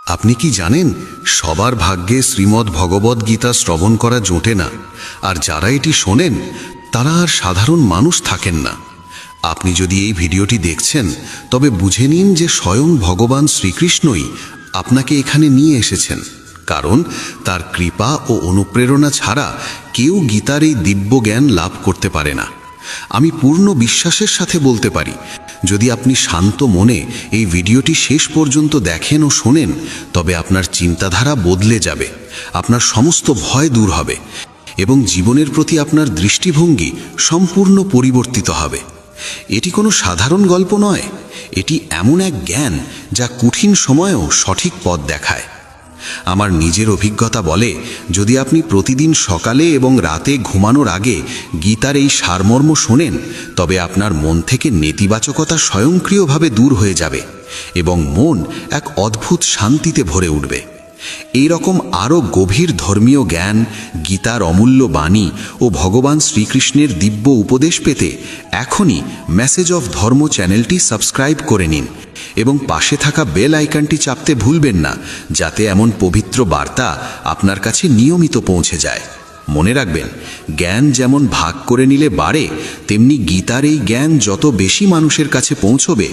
আপনি কি জানেন, সবার ভাগ্যে শ্রীমদ্ ভগবদ্ গীতা শ্রবণ করা জোটে না, আর যারা এটি শোনেন তারা আর সাধারণ মানুষ থাকেন না। আপনি যদি এই ভিডিওটি দেখছেন তবে বুঝে নিন যে স্বয়ং ভগবান শ্রীকৃষ্ণই আপনাকে এখানে নিয়ে এসেছেন, কারণ তার কৃপা ও অনুপ্রেরণা ছাড়া কেউ গীতার এই দিব্য জ্ঞান লাভ করতে পারে না। আমি পূর্ণ বিশ্বাসের সাথে বলতে পারি, যদি আপনি শান্ত মনে এই ভিডিওটি শেষ পর্যন্ত দেখেন ও শোনেন, তবে আপনার চিন্তাধারা বদলে যাবে, আপনার সমস্ত ভয় দূর হবে এবং জীবনের প্রতি আপনার দৃষ্টিভঙ্গি সম্পূর্ণ পরিবর্তিত হবে। এটি কোনো সাধারণ গল্প নয়, এটি এমন এক জ্ঞান যা কঠিন সময়েও সঠিক পথ দেখায়। আমার নিজের অভিজ্ঞতা বলে, যদি আপনি প্রতিদিন সকালে এবং রাতে ঘুমানোর আগে গীতার এই সারমর্ম শোনেন, তবে আপনার মন থেকে নেতিবাচকতা স্বয়ংক্রিয়ভাবে দূর হয়ে যাবে এবং মন এক অদ্ভুত শান্তিতে ভরে উঠবে। এই রকম আরও গভীর ধর্মীয় জ্ঞান, গীতার অমূল্য বাণী ও ভগবান শ্রীকৃষ্ণের দিব্য উপদেশ পেতে এখনই মেসেজ অফ ধর্ম চ্যানেলটি সাবস্ক্রাইব করে নিন এবং পাশে থাকা বেল আইকনটি চাপতে ভুলবেন না, যাতে এমন পবিত্র বার্তা আপনার কাছে নিয়মিত পৌঁছে যায়। মনে রাখবেন, জ্ঞান যেমন ভাগ করে নিলে বাড়ে, তেমনি গীতার এই জ্ঞান যত বেশি মানুষের কাছে পৌঁছবে,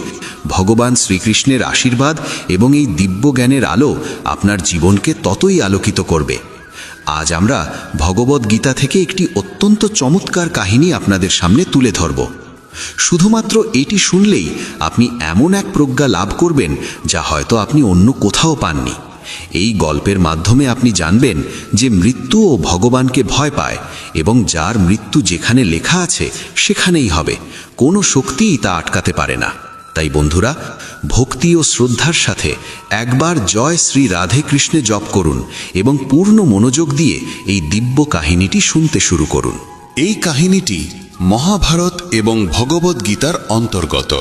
ভগবান শ্রীকৃষ্ণের আশীর্বাদ এবং এই দিব্য জ্ঞানের আলো আপনার জীবনকে ততই আলোকিত করবে। আজ আমরা ভগবদ্ গীতা থেকে একটি অত্যন্ত চমৎকার কাহিনী আপনাদের সামনে তুলে ধরব। শুধুমাত্র এটি শুনলেই আপনি এমন এক প্রজ্ঞা লাভ করবেন যা হয়তো আপনি অন্য কোথাও পাননি। এই গল্পের মাধ্যমে আপনি জানবেন যে মৃত্যু ও ভগবানকে ভয় পায় এবং যার মৃত্যু যেখানে লেখা আছে সেখানেই হবে, কোনো শক্তিই তা আটকাতে পারে না। তাই বন্ধুরা, ভক্তি ও শ্রদ্ধার সাথে একবার জয় শ্রী রাধে কৃষ্ণে জপ করুন এবং পূর্ণ মনোযোগ দিয়ে এই দিব্য কাহিনীটি শুনতে শুরু করুন। এই কাহিনীটি মহাভারত এবং ভগবদ্ গীতার অন্তর্গত।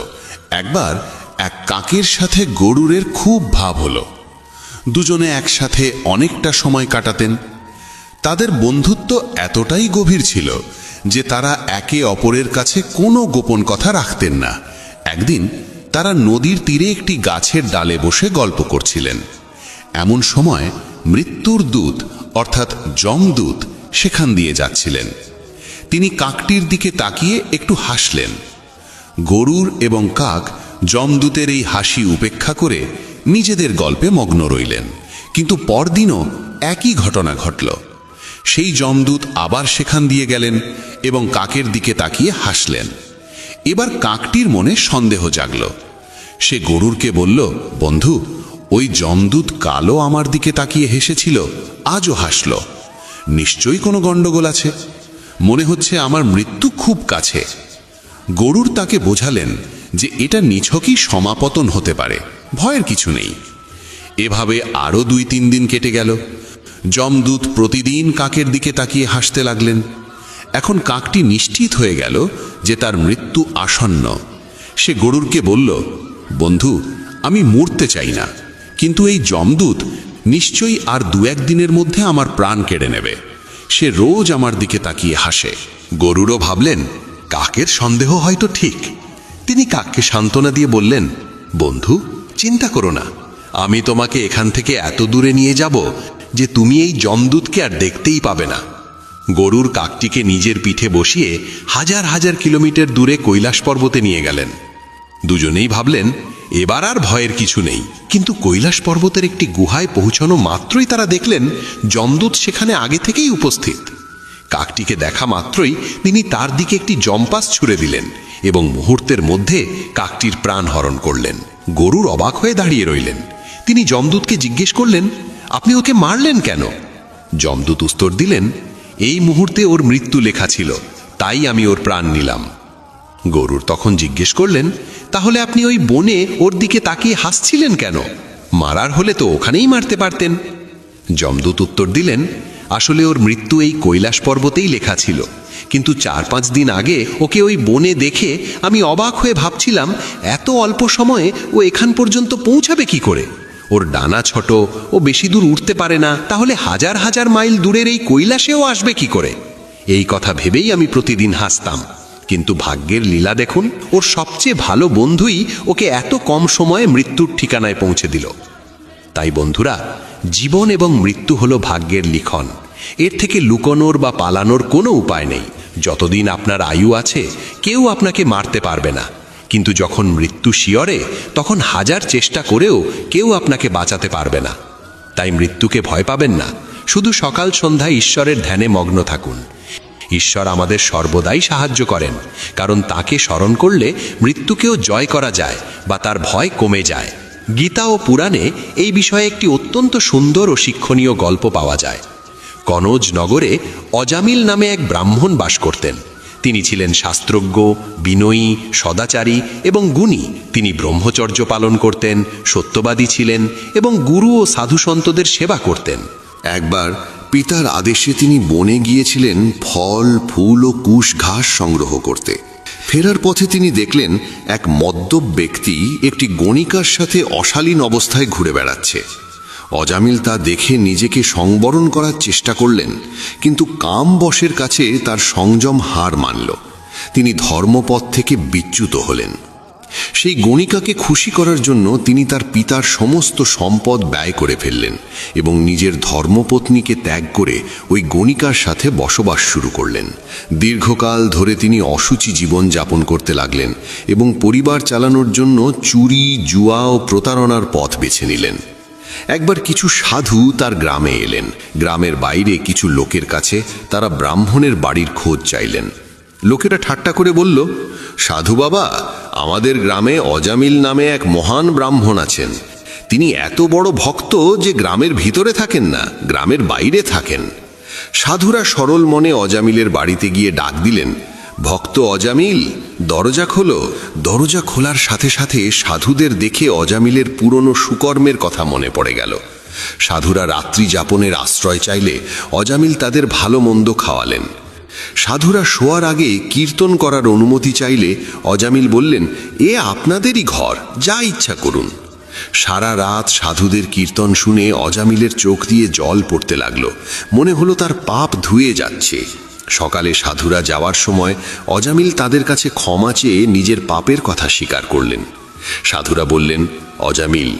একবার এক কাকের সাথে গরুরের খুব ভাব হলো। দুজনে একসাথে অনেকটা সময় কাটাতেন। তাদের বন্ধুত্ব এতটাই গভীর ছিল যে তারা একে অপরের কাছে কোনো গোপন কথা রাখতেন না। একদিন তারা নদীর তীরে একটি গাছের ডালে বসে গল্প করছিলেন। এমন সময় মৃত্যুর দূত অর্থাৎ যমদূত সেখান দিয়ে যাচ্ছিলেন। তিনি কাকটির দিকে তাকিয়ে একটু হাসলেন। গরুর এবং কাক যমদূতের এই হাসি উপেক্ষা করে নিজেদের গল্পে মগ্ন রইলেন। কিন্তু পরদিনও একই ঘটনা ঘটল। সেই যমদূত আবার সেখান দিয়ে গেলেন এবং কাকের দিকে তাকিয়ে হাসলেন। এবার কাকটির মনে সন্দেহ জাগল। সে গরুরকে বলল, বন্ধু, ওই যমদূত কালও আমার দিকে তাকিয়ে হেসেছিল, আজও হাসল। নিশ্চয়ই কোনো গণ্ডগোল আছে, মনে হচ্ছে আমার মৃত্যু খুব কাছে। গরুর তাকে বোঝালেন যে এটা নিছকই সমাপতন হতে পারে, ভয়ের কিছু নেই। এভাবে আরও 2-3 দিন কেটে গেল। যমদূত প্রতিদিন কাকের দিকে তাকিয়ে হাসতে লাগলেন। এখন কাকটি নিশ্চিত হয়ে গেল যে তার মৃত্যু আসন্ন। সে গরুরকে বলল, বন্ধু, আমি মরতে চাই না, কিন্তু এই যমদূত নিশ্চয়ই আর 2-1 দিনের মধ্যে আমার প্রাণ কেড়ে নেবে। সে রোজ আমার দিকে তাকিয়ে হাসে। গরুরও ভাবলেন, কাকের সন্দেহ হয়তো ঠিক। তিনি কাককে সান্ত্বনা দিয়ে বললেন, বন্ধু, চিন্তা করো না, আমি তোমাকে এখান থেকে এত দূরে নিয়ে যাব যে তুমি এই যমদূতকে আর দেখতেই পাবে না। গরুর কাকটিকে নিজের পিঠে বসিয়ে হাজার হাজার কিলোমিটার দূরে কৈলাস পর্বতে নিয়ে গেলেন। দুজনেই ভাবলেন, এবার আর ভয়ের কিছু নেই। কিন্তু কৈলাস পর্বতের একটি গুহায় পৌঁছানো মাত্রই তারা দেখলেন যমদূত সেখানে আগে থেকেই উপস্থিত। কাকটিকে দেখা মাত্রই তিনি তার দিকে একটি জম্পাস ছুঁড়ে দিলেন এবং মুহূর্তের মধ্যে কাকটির প্রাণ হরণ করলেন। গরুর অবাক হয়ে দাঁড়িয়ে রইলেন। তিনি যমদূতকে জিজ্ঞেস করলেন, আপনি ওকে মারলেন কেন? যমদূত উত্তর দিলেন, এই মুহূর্তে ওর মৃত্যু লেখা ছিল, তাই আমি ওর প্রাণ নিলাম। গরুর তখন জিজ্ঞেস করলেন, তাহলে আপনি ওই বনে ওর দিকে তাকিয়ে হাসছিলেন কেন? মারার হলে তো ওখানেই মারতে পারতেন। যমদূত উত্তর দিলেন, আসলে ওর মৃত্যু এই কৈলাস পর্বতেই লেখা ছিল, কিন্তু 4-5 দিন আগে ওকে ওই বনে দেখে আমি অবাক হয়ে ভাবছিলাম, এত অল্প সময়ে ও এখান পর্যন্ত পৌঁছাবে কি করে? ওর ডানা ছোট, ও বেশি দূর উঠতে পারে না, তাহলে হাজার হাজার মাইল দূরের এই কৈলাসেও আসবে কি করে? এই কথা ভেবেই আমি প্রতিদিন হাসতাম। কিন্তু ভাগ্যের লীলা দেখুন, ওর সবচেয়ে ভালো বন্ধুই ওকে এত কম সময়ে মৃত্যুর ঠিকানায় পৌঁছে দিল। তাই বন্ধুরা, জীবন এবং মৃত্যু হলো ভাগ্যের লিখন। এর থেকে লুকোনোর বা পালানোর কোনো উপায় নেই। যতদিন আপনার আয়ু আছে কেউ আপনাকে মারতে পারবে না, কিন্তু যখন মৃত্যু শিয়রে তখন হাজার চেষ্টা করেও কেউ আপনাকে বাঁচাতে পারবে না। তাই মৃত্যুকে ভয় পাবেন না, শুধু সকাল সন্ধ্যায় ঈশ্বরের ধ্যানে মগ্ন থাকুন। ঈশ্বর আমাদের সর্বদাই সাহায্য করেন, কারণ তাকে স্মরণ করলে মৃত্যুকেও জয় করা যায় বা তার ভয় কমে যায়। গীতা ও পুরাণে এই বিষয়ে একটি অত্যন্ত সুন্দর ও শিক্ষণীয় গল্প পাওয়া যায়। কনৌজ নগরে অজামিল নামে এক ব্রাহ্মণ বাস করতেন। তিনি ছিলেন শাস্ত্রজ্ঞ, বিনয়ী, সদাচারী এবং গুণী। তিনি ব্রহ্মচর্য পালন করতেন, সত্যবাদী ছিলেন এবং গুরু ও সাধুসন্তদের সেবা করতেন। একবার পিতার আদেশে তিনি বনে গিয়েছিলেন ফল, ফুল ও কুশ ঘাস সংগ্রহ করতে। ফেরার পথে তিনি দেখলেন এক মদ্যপ ব্যক্তি একটি গণিকার সাথে অশালীন অবস্থায় ঘুরে বেড়াচ্ছে। অজামিল তা দেখে নিজেকে সংবরণ করার চেষ্টা করলেন, কিন্তু কামবশের কাছে তার সংযম হার মানল। তিনি ধর্মপথ থেকে বিচ্যুত হলেন। সেই গণিকাকে খুশি করার জন্য তিনি তার পিতার সমস্ত সম্পদ ব্যয় করে ফেললেন এবং নিজের ধর্মপত্নীকে ত্যাগ করে ওই গণিকার সাথে বসবাস শুরু করলেন। দীর্ঘকাল ধরে তিনি অসুচি জীবন যাপন করতে লাগলেন এবং পরিবার চালানোর জন্য চুরি, জুয়া ও প্রতারণার পথ বেছে নিলেন। একবার কিছু সাধু তার গ্রামে এলেন। গ্রামের বাইরে কিছু লোকের কাছে তারা ব্রাহ্মণের বাড়ির খোঁজ চাইলেন। লোকেরা ঠাট্টা করে বলল, সাধু বাবা, আমাদের গ্রামে অজামিল নামে এক মহান ব্রাহ্মণ আছেন। তিনি এত বড় ভক্ত যে গ্রামের ভিতরে থাকেন না, গ্রামের বাইরে থাকেন। সাধুরা সরল মনে অজামিলের বাড়িতে গিয়ে ডাক দিলেন, ভক্ত অজামিল, দরজা খোলো। দরজা খোলার সাথে সাথে সাধুদের দেখে অজামিলের পুরনো সুকর্মের কথা মনে পড়ে গেল। সাধুরা রাত্রি যাপনের আশ্রয় চাইলে অজামিল তাদের ভালো মন্দ খাওয়ালেন। সাধুরা শোয়ার আগে কীর্তন করার অনুমতি চাইলে অজামিল বললেন, এ আপনাদেরই ঘর, যা ইচ্ছা করুন। সারা রাত সাধুদের কীর্তন শুনে অজামিলের চোখ দিয়ে জল পড়তে লাগলো। মনে হলো তার পাপ ধুয়ে যাচ্ছে। সকালে সাধুরা যাওয়ার সময় অজামিল তাদের কাছে ক্ষমা চেয়ে নিজের পাপের কথা স্বীকার করলেন। সাধুরা বললেন, অজামিল,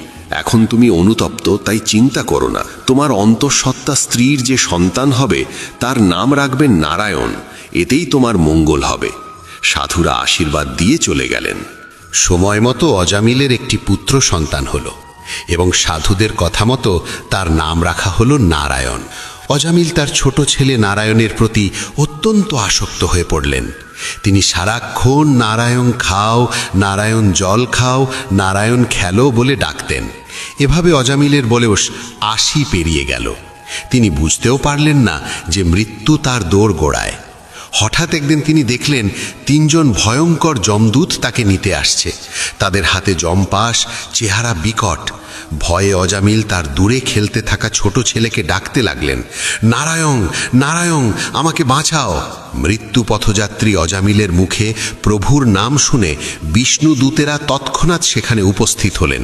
এখন তুমি অনুতপ্ত, তাই চিন্তা করো না। তোমার অন্তঃসত্ত্বা স্ত্রীর যে সন্তান হবে তার নাম রাখবেন নারায়ণ, এতেই তোমার মঙ্গল হবে। সাধুরা আশীর্বাদ দিয়ে চলে গেলেন। সময় মতো অজামিলের একটি পুত্র সন্তান হলো এবং সাধুদের কথা মতো তার নাম রাখা হলো নারায়ণ। অজামিল তার ছোট ছেলে নারায়ণের প্রতি অত্যন্ত আসক্ত হয়ে পড়লেন। তিনি সারাক্ষণ নারায়ণ খাও, নারায়ণ জল খাও, নারায়ণ খেলো বলে ডাকতেন। এভাবে অজামিলের বয়স ৮০ পেরিয়ে গেল। তিনি বুঝতেও পারলেন না যে মৃত্যু তার দোর গোড়ায়। হঠাৎ একদিন তিনি দেখলেন ৩ জন ভয়ঙ্কর যমদূত তাকে নিতে আসছে। তাদের হাতে যমপাশ, চেহারা বিকট। ভয়ে অজামিল তার দূরে খেলতে থাকা ছোট ছেলেকে ডাকতে লাগলেন, নারায়ণ, নারায়ণ, আমাকে বাঁচাও। মৃত্যু পথযাত্রী অজামিলের মুখে প্রভুর নাম শুনে বিষ্ণুদূতেরা তৎক্ষণাৎ সেখানে উপস্থিত হলেন।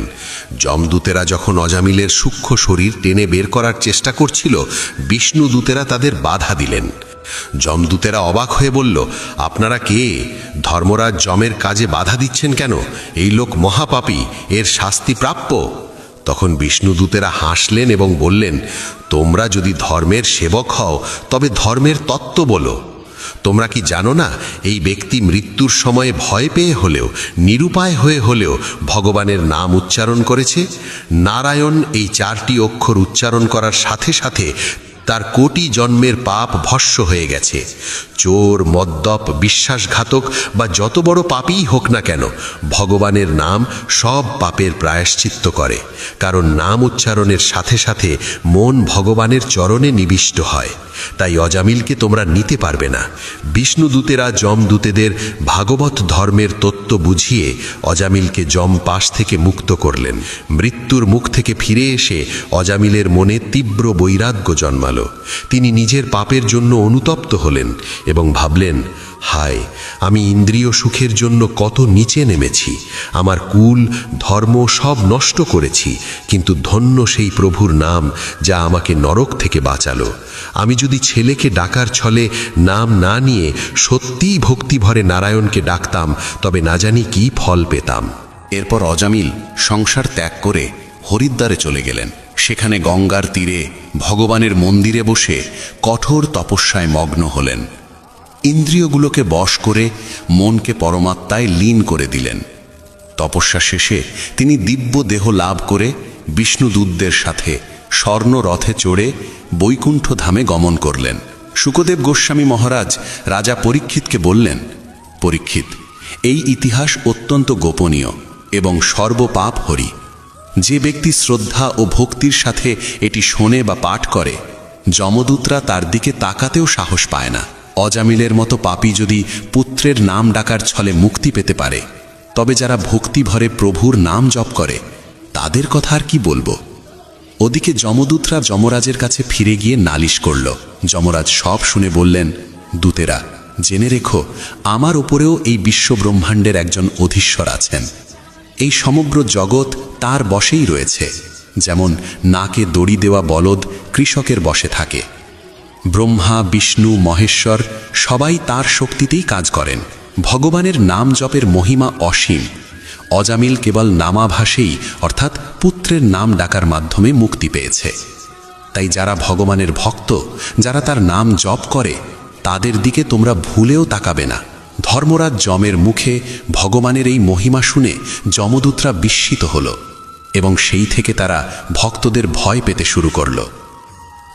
যমদূতেরা যখন অজামিলের সূক্ষ্ম শরীর টেনে বের করার চেষ্টা করছিল, বিষ্ণুদূতেরা তাদের বাধা দিলেন। যমদূতেরা অবাক হয়ে বলল, আপনারা কে? ধর্মরাজ যমের কাজে বাধা দিচ্ছেন কেন? এই লোক মহাপাপী, এর শাস্তি প্রাপ্য। তখন বিষ্ণুদূতেরা হাসলেন এবং বললেন, তোমরা যদি ধর্মের সেবক হও তবে ধর্মের তত্ত্ব বলো। তোমরা কি জানো না, এই ব্যক্তি মৃত্যুর সময়ে ভয় পেয়ে হলেও, নিরুপায় হয়ে হলেও ভগবানের নাম উচ্চারণ করেছে। নারায়ণ এই 4টি অক্ষর উচ্চারণ করার সাথে সাথে তার কোটি জন্মের পাপ ভস্য হয়ে গেছে। চোর, মদ্যপ, বিশ্বাসঘাতক বা যত বড় পাপীই হোক না কেন, ভগবানের নাম সব পাপের প্রায়শ্চিত্ত করে, কারণ নাম উচ্চারণের সাথে সাথে মন ভগবানের চরণে নিবিষ্ট হয়। তাই অজামিলকে তোমরা নিতে পারবে না। বিষ্ণুদূতেরা যমদূতেদের ভাগবত ধর্মের তত্ত্ব বুঝিয়ে অজামিলকে যম পাশ থেকে মুক্ত করলেন। মৃত্যুর মুখ থেকে ফিরে এসে অজামিলের মনে তীব্র বৈরাগ্য জন্মালো। তিনি নিজের পাপের জন্য অনুতপ্ত হলেন এবং ভাবলেন, হায়, আমি ইন্দ্রিয় সুখের জন্য কত নিচে নেমেছি। আমার কুল, ধর্ম সব নষ্ট করেছি, কিন্তু ধন্য সেই প্রভুর নাম যা আমাকে নরক থেকে বাঁচালো। আমি যদি ছেলেকে ডাকার ছলে নাম না নিয়ে সত্যিই ভক্তিভরে নারায়ণকে ডাকতাম, তবে না জানি কি ফল পেতাম। এরপর অজামিল সংসার ত্যাগ করে হরিদ্বারে চলে গেলেন। সেখানে গঙ্গার তীরে ভগবানের মন্দিরে বসে কঠোর তপস্যায় মগ্ন হলেন। ইন্দ্রিয়গুলোকে বশ করে মনকে পরমাত্মায় লীন করে দিলেন। তপস্যা শেষে তিনি দিব্য দেহ লাভ করে বিষ্ণুদূতদের সাথে স্বর্ণ রথে চড়ে বৈকুণ্ঠ ধামে গমন করলেন। শুকদেব গোস্বামী মহারাজ রাজা পরীক্ষিতকে বললেন, পরীক্ষিত, এই ইতিহাস অত্যন্ত গোপনীয় এবং সর্বপাপ হরি। যে ব্যক্তি শ্রদ্ধা ও ভক্তির সাথে এটি শোনে বা পাঠ করে, যমদূতরা তার দিকে তাকাতেও সাহস পায় না। অজামিলের মতো পাপী যদি পুত্রের নাম ডাকার ছলে মুক্তি পেতে পারে, তবে যারা ভক্তি ভরে প্রভুর নাম জপ করে তাদের কথা আর কি বলবো। ওদিকে যমদূতরা যমরাজের কাছে ফিরে গিয়ে নালিশ করল। যমরাজ সব শুনে বললেন, দূতেরা, জেনে রেখো, আমার ওপরেও এই বিশ্বব্রহ্মাণ্ডের একজন অধীশ্বর আছেন। এই সমগ্র জগৎ তার বশেই রয়েছে, যেমন নাকে দড়ি দেওয়া বলদ কৃষকের বশে থাকে। ব্রহ্মা, বিষ্ণু, মহেশ্বর সবাই তার শক্তিতেই কাজ করেন। ভগবানের নাম জপের মহিমা অসীম। অজামিল কেবল নামাভাসেই অর্থাৎ পুত্রের নাম ডাকার মাধ্যমে মুক্তি পেয়েছে। তাই যারা ভগবানের ভক্ত, যারা তার নাম জপ করে, তাদের দিকে তোমরা ভুলেও তাকাবে না। ধর্মরাজ যমের মুখে ভগবানের এই মহিমা শুনে যমদূতরা বিস্মিত হল এবং সেই থেকে তারা ভক্তদের ভয় পেতে শুরু করল।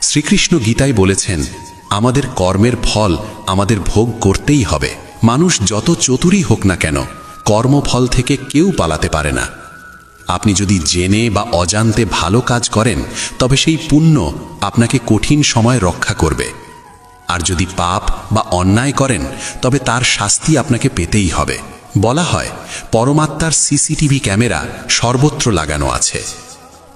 শ্রীকৃষ্ণ গীতায় বলেছেন, আমাদের কর্মের ফল আমাদের ভোগ করতেই হবে। মানুষ যত চতুরই হোক না কেন, কর্মফল থেকে কেউ পালাতে পারে না। আপনি যদি জেনে বা অজান্তে ভালো কাজ করেন, তবে সেই পুণ্য আপনাকে কঠিন সময় রক্ষা করবে। আর যদি পাপ বা অন্যায় করেন, তবে তার শাস্তি আপনাকে পেতেই হবে। বলা হয়, পরমাত্মার সিসিটিভি ক্যামেরা সর্বত্র লাগানো আছে।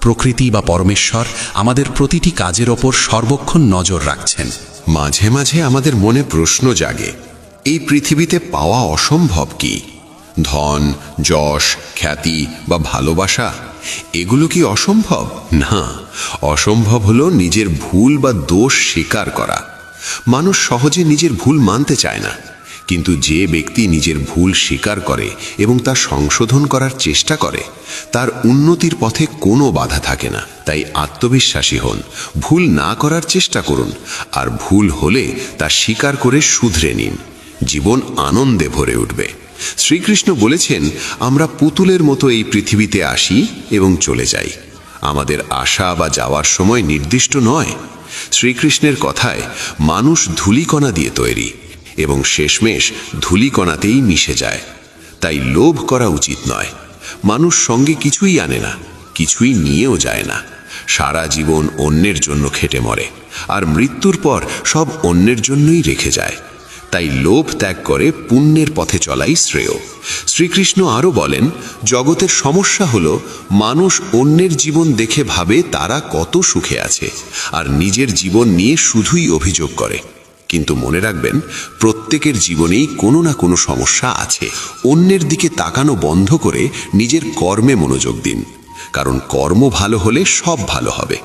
প্রকৃতি বা পরমেশ্বর আমাদের প্রতিটি কাজের ওপর সর্বক্ষণ নজর রাখছেন। মাঝে মাঝে আমাদের মনে প্রশ্ন জাগে, এই পৃথিবীতে পাওয়া অসম্ভব কি? ধন, যশ, খ্যাতি বা ভালোবাসা, এগুলো কি অসম্ভব? না, অসম্ভব হলো নিজের ভুল বা দোষ স্বীকার করা। মানুষ সহজে নিজের ভুল মানতে চায় না, কিন্তু যে ব্যক্তি নিজের ভুল স্বীকার করে এবং তা সংশোধন করার চেষ্টা করে, তার উন্নতির পথে কোনো বাধা থাকে না। তাই আত্মবিশ্বাসী হন, ভুল না করার চেষ্টা করুন, আর ভুল হলে তা স্বীকার করে শুধরে নিন। জীবন আনন্দে ভরে উঠবে। শ্রীকৃষ্ণ বলেছেন, আমরা পুতুলের মতো এই পৃথিবীতে আসি এবং চলে যাই। আমাদের আসা বা যাওয়ার সময় নির্দিষ্ট নয়। শ্রীকৃষ্ণের কথায় মানুষ ধূলিকণা দিয়ে তৈরি এবং শেষমেশ ধূলিকণাতেই মিশে যায়। তাই লোভ করা উচিত নয়। মানুষ সঙ্গে কিছুই আনে না, কিছুই নিয়েও যায় না। সারা জীবন অন্যের জন্য খেটে মরে, আর মৃত্যুর পর সব অন্যের জন্যই রেখে যায়। তাই লোভ ত্যাগ করে পুণ্যের পথে চলাই শ্রেয়। শ্রীকৃষ্ণ আরও বলেন, জগতের সমস্যা হলো মানুষ অন্যের জীবন দেখে ভাবে তারা কত সুখে আছে, আর নিজের জীবন নিয়ে শুধুই অভিযোগ করে। কিন্তু মনে রাখবেন, প্রত্যেকের জীবনেই কোনো না কোনো সমস্যা আছে। অন্যের দিকে তাকানো বন্ধ করে নিজের কর্মে মনোযোগ দিন, কারণ কর্ম ভালো হলে সব ভালো হবে।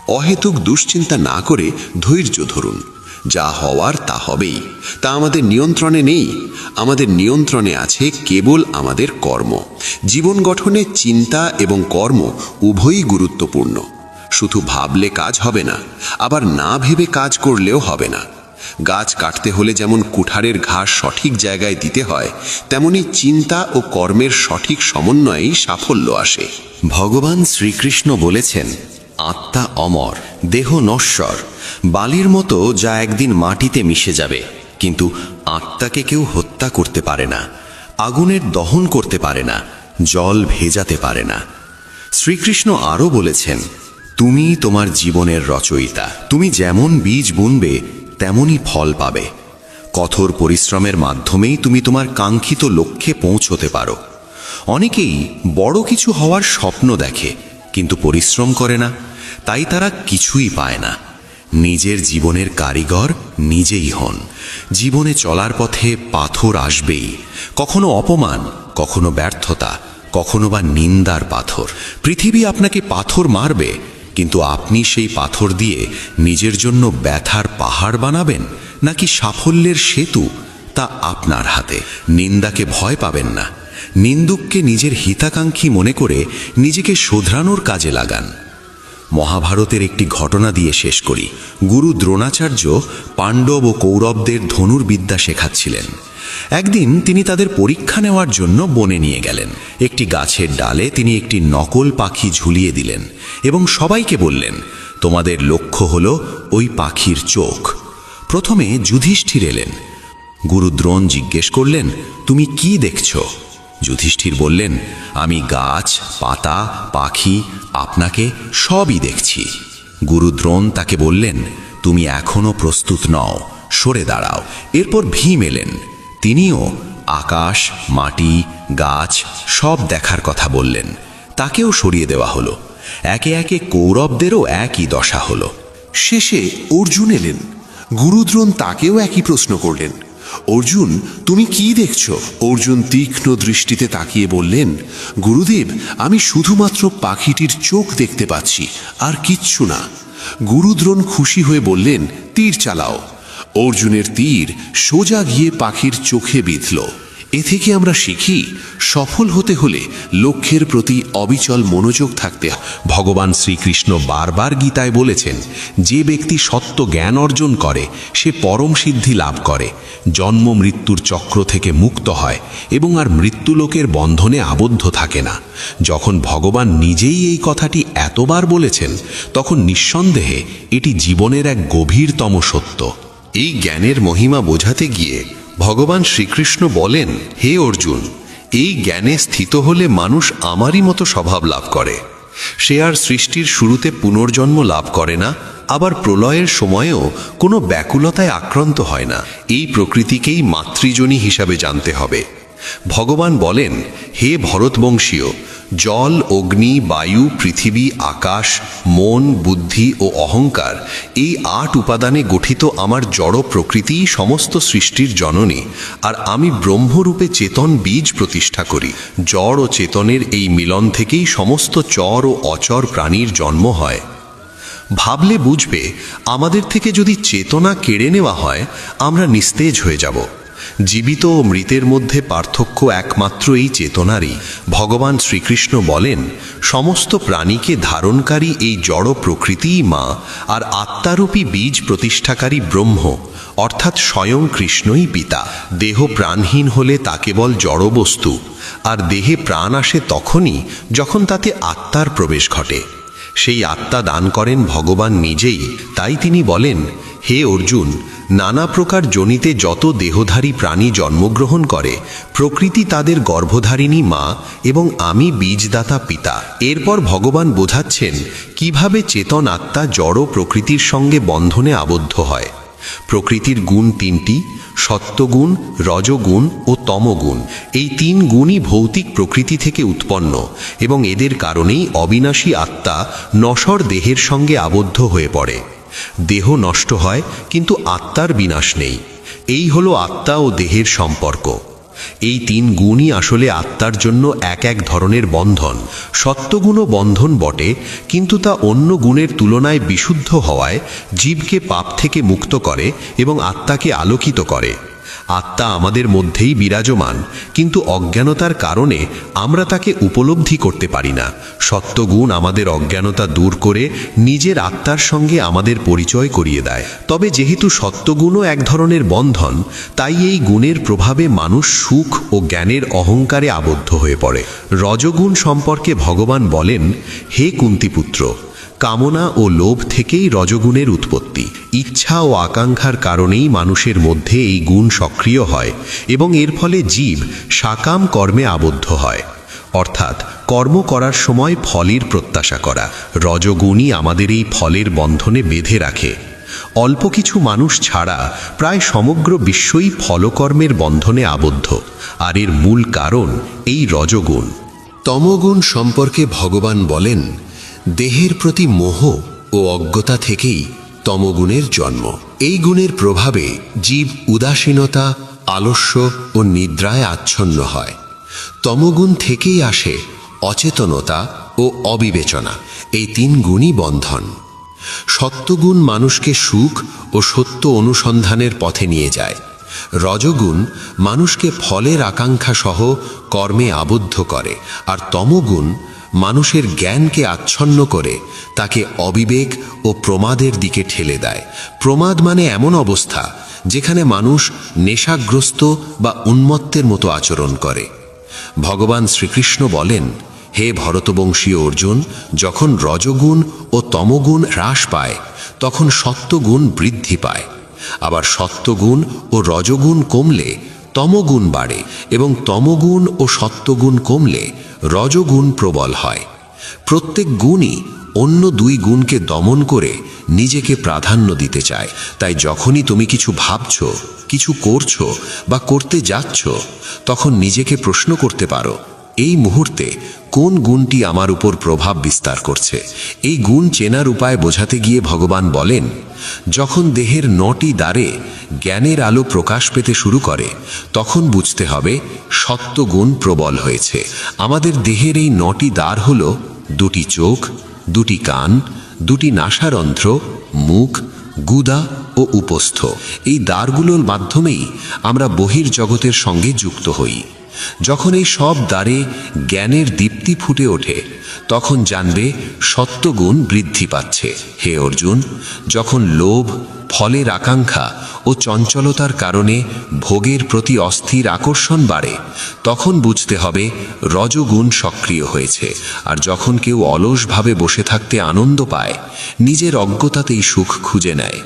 অহেতুক দুশ্চিন্তা না করে ধৈর্য ধরুন। যা হওয়ার তা হবেই, তা আমাদের নিয়ন্ত্রণে নেই। আমাদের নিয়ন্ত্রণে আছে কেবল আমাদের কর্ম। জীবন গঠনে চিন্তা এবং কর্ম উভয়ই গুরুত্বপূর্ণ। শুধু ভাবলে কাজ হবে না, আবার না ভেবে কাজ করলেও হবে না। গাছ কাটতে হলে যেমন কুঠারের ঘাস সঠিক জায়গায় দিতে হয়, তেমনি চিন্তা ও কর্মের সঠিক সমন্বয়েই সাফল্য আসে। ভগবান শ্রীকৃষ্ণ বলেছেন, আত্মা অমর, দেহ নশ্বর, বালির মতো যা একদিন মাটিতে মিশে যাবে। কিন্তু আত্মাকে কেউ হত্যা করতে পারে না, আগুনের দহন করতে পারে না, জল ভেজাতে পারে না। শ্রীকৃষ্ণ আরও বলেছেন, তুমি তোমার জীবনের রচয়িতা। তুমি যেমন বীজ বুনবে তেমনই ফল পাবে। কঠোর পরিশ্রমের মাধ্যমেই তুমি তোমার কাঙ্ক্ষিত লক্ষ্যে পৌঁছতে পারো। অনেকেই বড় কিছু হওয়ার স্বপ্ন দেখে, কিন্তু পরিশ্রম করে না, তাই তারা কিছুই পায় না। নিজের জীবনের কারিগর নিজেই হন। জীবনে চলার পথে পাথর আসবেই, কখনো অপমান, কখনো ব্যর্থতা, কখনো বা নিন্দার পাথর। পৃথিবী আপনাকে পাথর মারবে, কিন্তু আপনি সেই পাথর দিয়ে নিজের জন্য ব্যথার পাহাড় বানাবেন নাকি সাফল্যের সেতু, তা আপনার হাতে। নিন্দাকে ভয় পাবেন না, নিন্দুককে নিজের হিতাকাঙ্ক্ষী মনে করে নিজেকে শোধরানোর কাজে লাগান। মহাভারতের একটি ঘটনা দিয়ে শেষ করি। গুরু দ্রোণাচার্য পাণ্ডব ও কৌরবদের ধনুর্বিদ্যা শেখাচ্ছিলেন। একদিন তিনি তাদের পরীক্ষা নেওয়ার জন্য বনে নিয়ে গেলেন। একটি গাছের ডালে তিনি একটি নকল পাখি ঝুলিয়ে দিলেন এবং সবাইকে বললেন, তোমাদের লক্ষ্য হল ওই পাখির চোখ। প্রথমে যুধিষ্ঠির এলেন। গুরু দ্রোণ জিজ্ঞেস করলেন, তুমি কি দেখছ? যুধিষ্ঠির বললেন, আমি গাছ, পাতা, পাখি, আপনাকে সবই দেখছি। গুরু দ্রোণ তাকে বললেন, তুমি এখনো প্রস্তুত নও, সরে দাঁড়াও। এরপর ভীম এলেন। তিনিও আকাশ, মাটি, গাছ সব দেখার কথা বললেন। তাকেও সরিয়ে দেওয়া হলো। একে একে কৌরবদেরও একই দশা হলো। শেষে অর্জুন এলেন। গুরুদ্রোণ তাকেও একই প্রশ্ন করলেন, অর্জুন তুমি কি দেখছ? অর্জুন তীক্ষ্ণ দৃষ্টিতে তাকিয়ে বললেন, গুরুদেব, আমি শুধুমাত্র পাখিটির চোখ দেখতে পাচ্ছি, আর কিচ্ছু না। গুরুদ্রোণ খুশি হয়ে বললেন, তীর চালাও। অর্জুনের তীর সোজা গিয়ে পাখির চোখে বিঁধল। এ থেকে আমরা শিখি, সফল হতে হলে লক্ষ্যের প্রতি অবিচল মনোযোগ থাকতে হয়। ভগবান শ্রীকৃষ্ণ বারবার গীতায় বলেছেন, যে ব্যক্তি সত্য জ্ঞান অর্জন করে সে পরম সিদ্ধি লাভ করে, জন্ম মৃত্যুর চক্র থেকে মুক্ত হয় এবং আর মৃত্যুলোকের বন্ধনে আবদ্ধ থাকে না। যখন ভগবান নিজেই এই কথাটি এতবার বলেছেন, তখন নিঃসন্দেহে এটি জীবনের এক গভীরতম সত্য। এই জ্ঞানের মহিমা বোঝাতে গিয়ে ভগবান শ্রীকৃষ্ণ বলেন, হে অর্জুন, এই জ্ঞানে স্থিত হলে মানুষ আমারই মতো স্বভাব লাভ করে। সে আর সৃষ্টির শুরুতে পুনর্জন্ম লাভ করে না, আবার প্রলয়ের সময়েও কোনো ব্যাকুলতায় আক্রান্ত হয় না। এই প্রকৃতিকেই মাতৃজনী হিসাবে জানতে হবে। ভগবান বলেন, হে ভরতবংশীয়, জল, অগ্নি, বায়ু, পৃথিবী, আকাশ, মন, বুদ্ধি ও অহংকার, এই 8 উপাদানে গঠিত আমার জড় প্রকৃতিই সমস্ত সৃষ্টির জননী, আর আমি ব্রহ্মরূপে চেতন বীজ প্রতিষ্ঠা করি। জড় ও চেতনের এই মিলন থেকেই সমস্ত চর ও অচর প্রাণীর জন্ম হয়। ভাবলে বুঝবে, আমাদের থেকে যদি চেতনা কেড়ে নেওয়া হয়, আমরা নিস্তেজ হয়ে যাব। জীবিত ও মৃতের মধ্যে পার্থক্য একমাত্র এই চেতনারই। ভগবান শ্রীকৃষ্ণ বলেন, সমস্ত প্রাণীকে ধারণকারী এই জড় প্রকৃতিই মা, আর আত্মারূপী বীজ প্রতিষ্ঠাকারী ব্রহ্ম, অর্থাৎ স্বয়ং কৃষ্ণই পিতা। দেহ প্রাণহীন হলে তা কেবল জড়বস্তু, আর দেহে প্রাণ আসে তখনই যখন তাতে আত্মার প্রবেশ ঘটে। সেই আত্মা দান করেন ভগবান নিজেই। তাই তিনি বলেন, হে অর্জুন, নানা প্রকার যোনিতে যত দেহধারী প্রাণী জন্মগ্রহণ করে, প্রকৃতি তাদের গর্ভধারিণী মা এবং আমি বীজদাতা পিতা। এরপর ভগবান বোঝাচ্ছেন কিভাবে চেতন আত্মা জড় প্রকৃতির সঙ্গে বন্ধনে আবদ্ধ হয়। প্রকৃতির গুণ 3টি, সত্ত্বগুণ, রজগুণ ও তমগুণ। এই 3 গুণই ভৌতিক প্রকৃতি থেকে উৎপন্ন এবং এদের কারণেই অবিনাশী আত্মা নশ্বর দেহের সঙ্গে আবদ্ধ হয়ে পড়ে। দেহ নষ্ট হয়, কিন্তু আত্মার বিনাশ নেই। এই হলো আত্মা ও দেহের সম্পর্ক। এই 3 গুণই আসলে আত্মার জন্য এক এক ধরনের বন্ধন। সত্ত্বগুণও বন্ধন বটে, কিন্তু তা অন্য গুণের তুলনায় বিশুদ্ধ হওয়ায় জীবকে পাপ থেকে মুক্ত করে এবং আত্মাকে আলোকিত করে। আত্মা আমাদের মধ্যেই বিরাজমান, কিন্তু অজ্ঞানতার কারণে আমরা তাকে উপলব্ধি করতে পারি না। সত্ত্বগুণ আমাদের অজ্ঞানতা দূর করে নিজের আত্মার সঙ্গে আমাদের পরিচয় করিয়ে দেয়। তবে যেহেতু সত্ত্বগুণও এক ধরনের বন্ধন, তাই এই গুণের প্রভাবে মানুষ সুখ ও জ্ঞানের অহংকারে আবদ্ধ হয়ে পড়ে। রজগুণ সম্পর্কে ভগবান বলেন, হে কুন্তিপুত্র, কামনা ও লোভ থেকেই রজগুণের উৎপত্তি। ইচ্ছা ও আকাঙ্ক্ষার কারণেই মানুষের মধ্যে এই গুণ সক্রিয় হয় এবং এর ফলে জীব সাকাম কর্মে আবদ্ধ হয়, অর্থাৎ কর্ম করার সময় ফলের প্রত্যাশা করা। রজগুণই আমাদের এই ফলের বন্ধনে বেঁধে রাখে। অল্প কিছু মানুষ ছাড়া প্রায় সমগ্র বিশ্বই ফলকর্মের বন্ধনে আবদ্ধ, আর এর মূল কারণ এই রজগুণ। তমগুণ সম্পর্কে ভগবান বলেন, দেহের প্রতি মোহ ও অজ্ঞতা থেকেই তমগুণের জন্ম। এই গুণের প্রভাবে জীব উদাসীনতা, আলস্য ও নিদ্রায় আচ্ছন্ন হয়। তমগুণ থেকেই আসে অচেতনতা ও অবিবেচনা। এই 3 গুণই বন্ধন। সত্ত্বগুণ মানুষকে সুখ ও সত্য অনুসন্ধানের পথে নিয়ে যায়। রজগুণ মানুষকে ফলের আকাঙ্ক্ষা সহ কর্মে আবদ্ধ করে, আর তমগুণ মানুষের জ্ঞানকে আচ্ছন্ন করে তাকে অবিবেক ও প্রমাদের দিকে ঠেলে দেয়। প্রমাদ মানে এমন অবস্থা যেখানে মানুষ নেশাগ্রস্ত বা উন্মত্তের মতো আচরণ করে। ভগবান শ্রীকৃষ্ণ বলেন, হে ভরতবংশীয় অর্জুন, যখন রজগুণ ও তমগুণ হ্রাস পায় তখন সত্ত্বগুণ বৃদ্ধি পায়। আবার সত্ত্বগুণ ও রজগুণ কমলে তমগুণ বাড়ে এবং তমগুণ ও সত্ত্বগুণ কমলে রজগুণ প্রবল হয়। প্রত্যেক গুণই অন্য দুই গুণকে দমন করে নিজেকে প্রাধান্য দিতে চায়। তাই যখনই তুমি কিছু ভাবছ, কিছু করছো বা করতে যাচ্ছ, তখন নিজেকে প্রশ্ন করতে পারো, এই মুহূর্তে কোন গুণটি আমার উপর প্রভাব বিস্তার করছে। এই গুণ চেনার উপায় বোঝাতে গিয়ে ভগবান বলেন, যখন দেহের 9টি দ্বারে জ্ঞানের আলো প্রকাশ পেতে শুরু করে তখন বুঝতে হবে সত্ত্বগুণ প্রবল হয়েছে। আমাদের দেহের এই 9টি দ্বার হল 2টি চোখ, 2টি কান, 2টি নাসারন্ধ্র, মুখ, গুদা ও উপস্থ। এই দ্বারগুলোর মাধ্যমেই আমরা বহির্জগতের সঙ্গে যুক্ত হই। যখন এই সব দ্বারে জ্ঞানের দীপ্তি ফুটে ওঠে তখন জানবে সত্ত্বগুণ বৃদ্ধি পাচ্ছে। হে অর্জুন, যখন লোভ, ফলের আকাঙ্ক্ষা ও চঞ্চলতার কারণে ভোগের প্রতি অস্থির আকর্ষণ বাড়ে তখন বুঝতে হবে রজগুণ সক্রিয় হয়েছে। আর যখন কেউ অলসভাবে বসে থাকতে আনন্দ পায়, নিজের অজ্ঞতাতেই সুখ খুঁজে নেয়,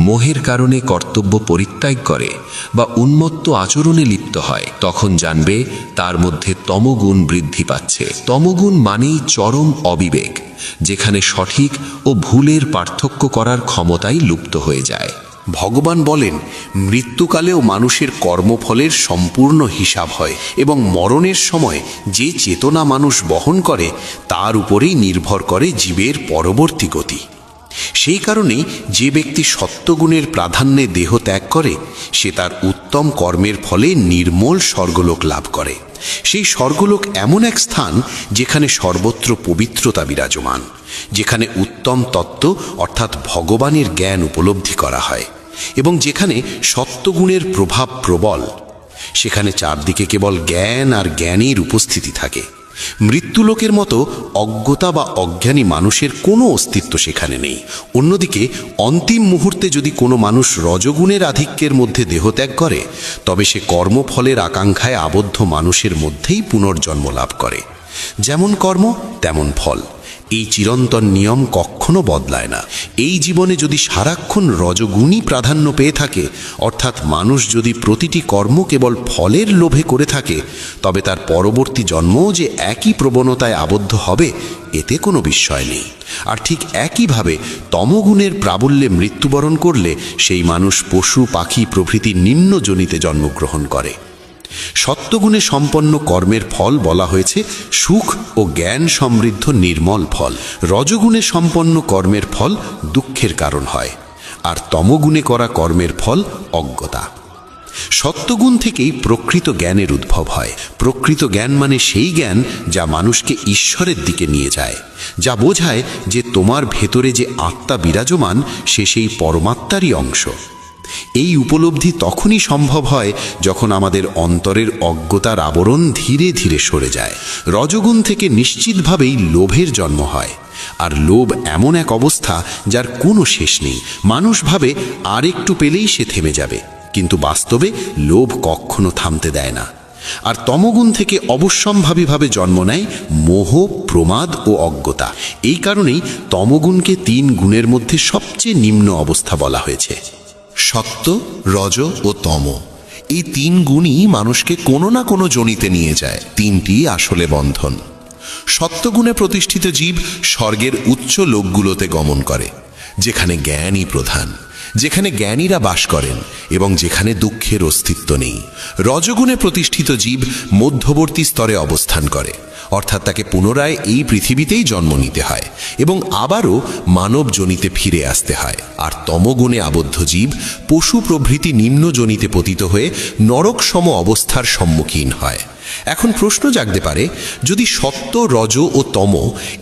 মোহের কারণে কর্তব্য পরিত্যাগ করে বা উন্মত্ত আচরণে লিপ্ত হয়, তখন জানবে তার মধ্যে তমগুণ বৃদ্ধি পাচ্ছে। তমগুণ মানেই চরম অবিবেক, যেখানে সঠিক ও ভুলের পার্থক্য করার ক্ষমতাই লুপ্ত হয়ে যায়। ভগবান বলেন, মৃত্যুকালেও মানুষের কর্মফলের সম্পূর্ণ হিসাব হয় এবং মরণের সময় যে চেতনা মানুষ বহন করে তার উপরেই নির্ভর করে জীবের পরবর্তী গতি। সেই কারণেই যে ব্যক্তি সত্ত্বগুণের প্রাধান্যে দেহ ত্যাগ করে সে তার উত্তম কর্মের ফলে নির্মল স্বর্গলোক লাভ করে। সেই স্বর্গলোক এমন এক স্থান যেখানে সর্বত্র পবিত্রতা বিরাজমান, যেখানে উত্তম তত্ত্ব অর্থাৎ ভগবানের জ্ঞান উপলব্ধি করা হয় এবং যেখানে সত্ত্বগুণের প্রভাব প্রবল। সেখানে চারদিকে কেবল জ্ঞান আর জ্ঞানীর উপস্থিতি থাকে। মৃত্যুলোকের মতো অজ্ঞতা বা অজ্ঞানী মানুষের কোনো অস্তিত্ব সেখানে নেই। অন্যদিকে অন্তিম মুহূর্তে যদি কোনো মানুষ রজগুণের আধিক্যের মধ্যে দেহত্যাগ করে তবে সে কর্মফলের আকাঙ্ক্ষায় আবদ্ধ মানুষের মধ্যেই পুনর্জন্ম লাভ করে। যেমন কর্ম তেমন ফল, এই চিরন্তন নিয়ম কখনো বদলায় না। এই জীবনে যদি সারাক্ষণ রজগুণই প্রাধান্য পেয়ে থাকে, অর্থাৎ মানুষ যদি প্রতিটি কর্ম কেবল ফলের লোভে করে থাকে, তবে তার পরবর্তী জন্মও যে একই প্রবণতায় আবদ্ধ হবে এতে কোনো বিস্ময় নেই। আর ঠিক একইভাবে তমগুণের প্রাবল্যে মৃত্যুবরণ করলে সেই মানুষ পশু পাখি প্রভৃতি নিম্ন যোনিতে জন্মগ্রহণ করে। সত্ত্বগুণে সম্পন্ন কর্মের ফল বলা হয়েছে সুখ ও জ্ঞান সমৃদ্ধ নির্মল ফল। রজগুণে সম্পন্ন কর্মের ফল দুঃখের কারণ হয়, আর তমগুণে করা কর্মের ফল অজ্ঞতা। সত্ত্বগুণ থেকেই প্রকৃত জ্ঞানের উদ্ভব হয়। প্রকৃত জ্ঞান মানে সেই জ্ঞান যা মানুষকে ঈশ্বরের দিকে নিয়ে যায়, যা বোঝায় যে তোমার ভেতরে যে আত্মা বিরাজমান সে সেই পরমাত্মারই অংশ। এই উপলব্ধি তখনই সম্ভব হয় যখন আমাদের অন্তরের অজ্ঞতার আবরণ ধীরে ধীরে সরে যায়। রজগুণ থেকে নিশ্চিতভাবেই লোভের জন্ম হয়, আর লোভ এমন এক অবস্থা যার কোনো শেষ নেই। মানুষ ভাবে আর একটু পেলেই সে থেমে যাবে, কিন্তু বাস্তবে লোভ কখনো থামতে দেয় না। আর তমগুণ থেকে অবশ্যম্ভাবীভাবে জন্ম নেয় মোহ, প্রমাদ ও অজ্ঞতা। এই কারণেই তমগুণকে 3 গুণের মধ্যে সবচেয়ে নিম্ন অবস্থা বলা হয়েছে। সত্ত্ব, রজ ও তম, এই 3 গুণই মানুষকে কোনো না কোনো যোনিতে নিয়ে যায়। 3টি আসলে বন্ধন। সত্ত্বগুণে প্রতিষ্ঠিত জীব স্বর্গের উচ্চ লোকগুলোতে গমন করে, যেখানে জ্ঞানই প্রধান, যেখানে জ্ঞানীরা বাস করেন এবং যেখানে দুঃখের অস্তিত্ব নেই। রজগুণে প্রতিষ্ঠিত জীব মধ্যবর্তী স্তরে অবস্থান করে, অর্থাৎ তাকে পুনরায় এই পৃথিবীতেই জন্ম নিতে হয় এবং আবারও মানব যোনিতে ফিরে আসতে হয়। আর তমগুণে আবদ্ধ জীব পশু প্রভৃতি নিম্ন যোনিতে পতিত হয়ে নরকসম অবস্থার সম্মুখীন হয়। এখন প্রশ্ন জাগতে পারে, যদি সত্ত্ব, রজ ও তম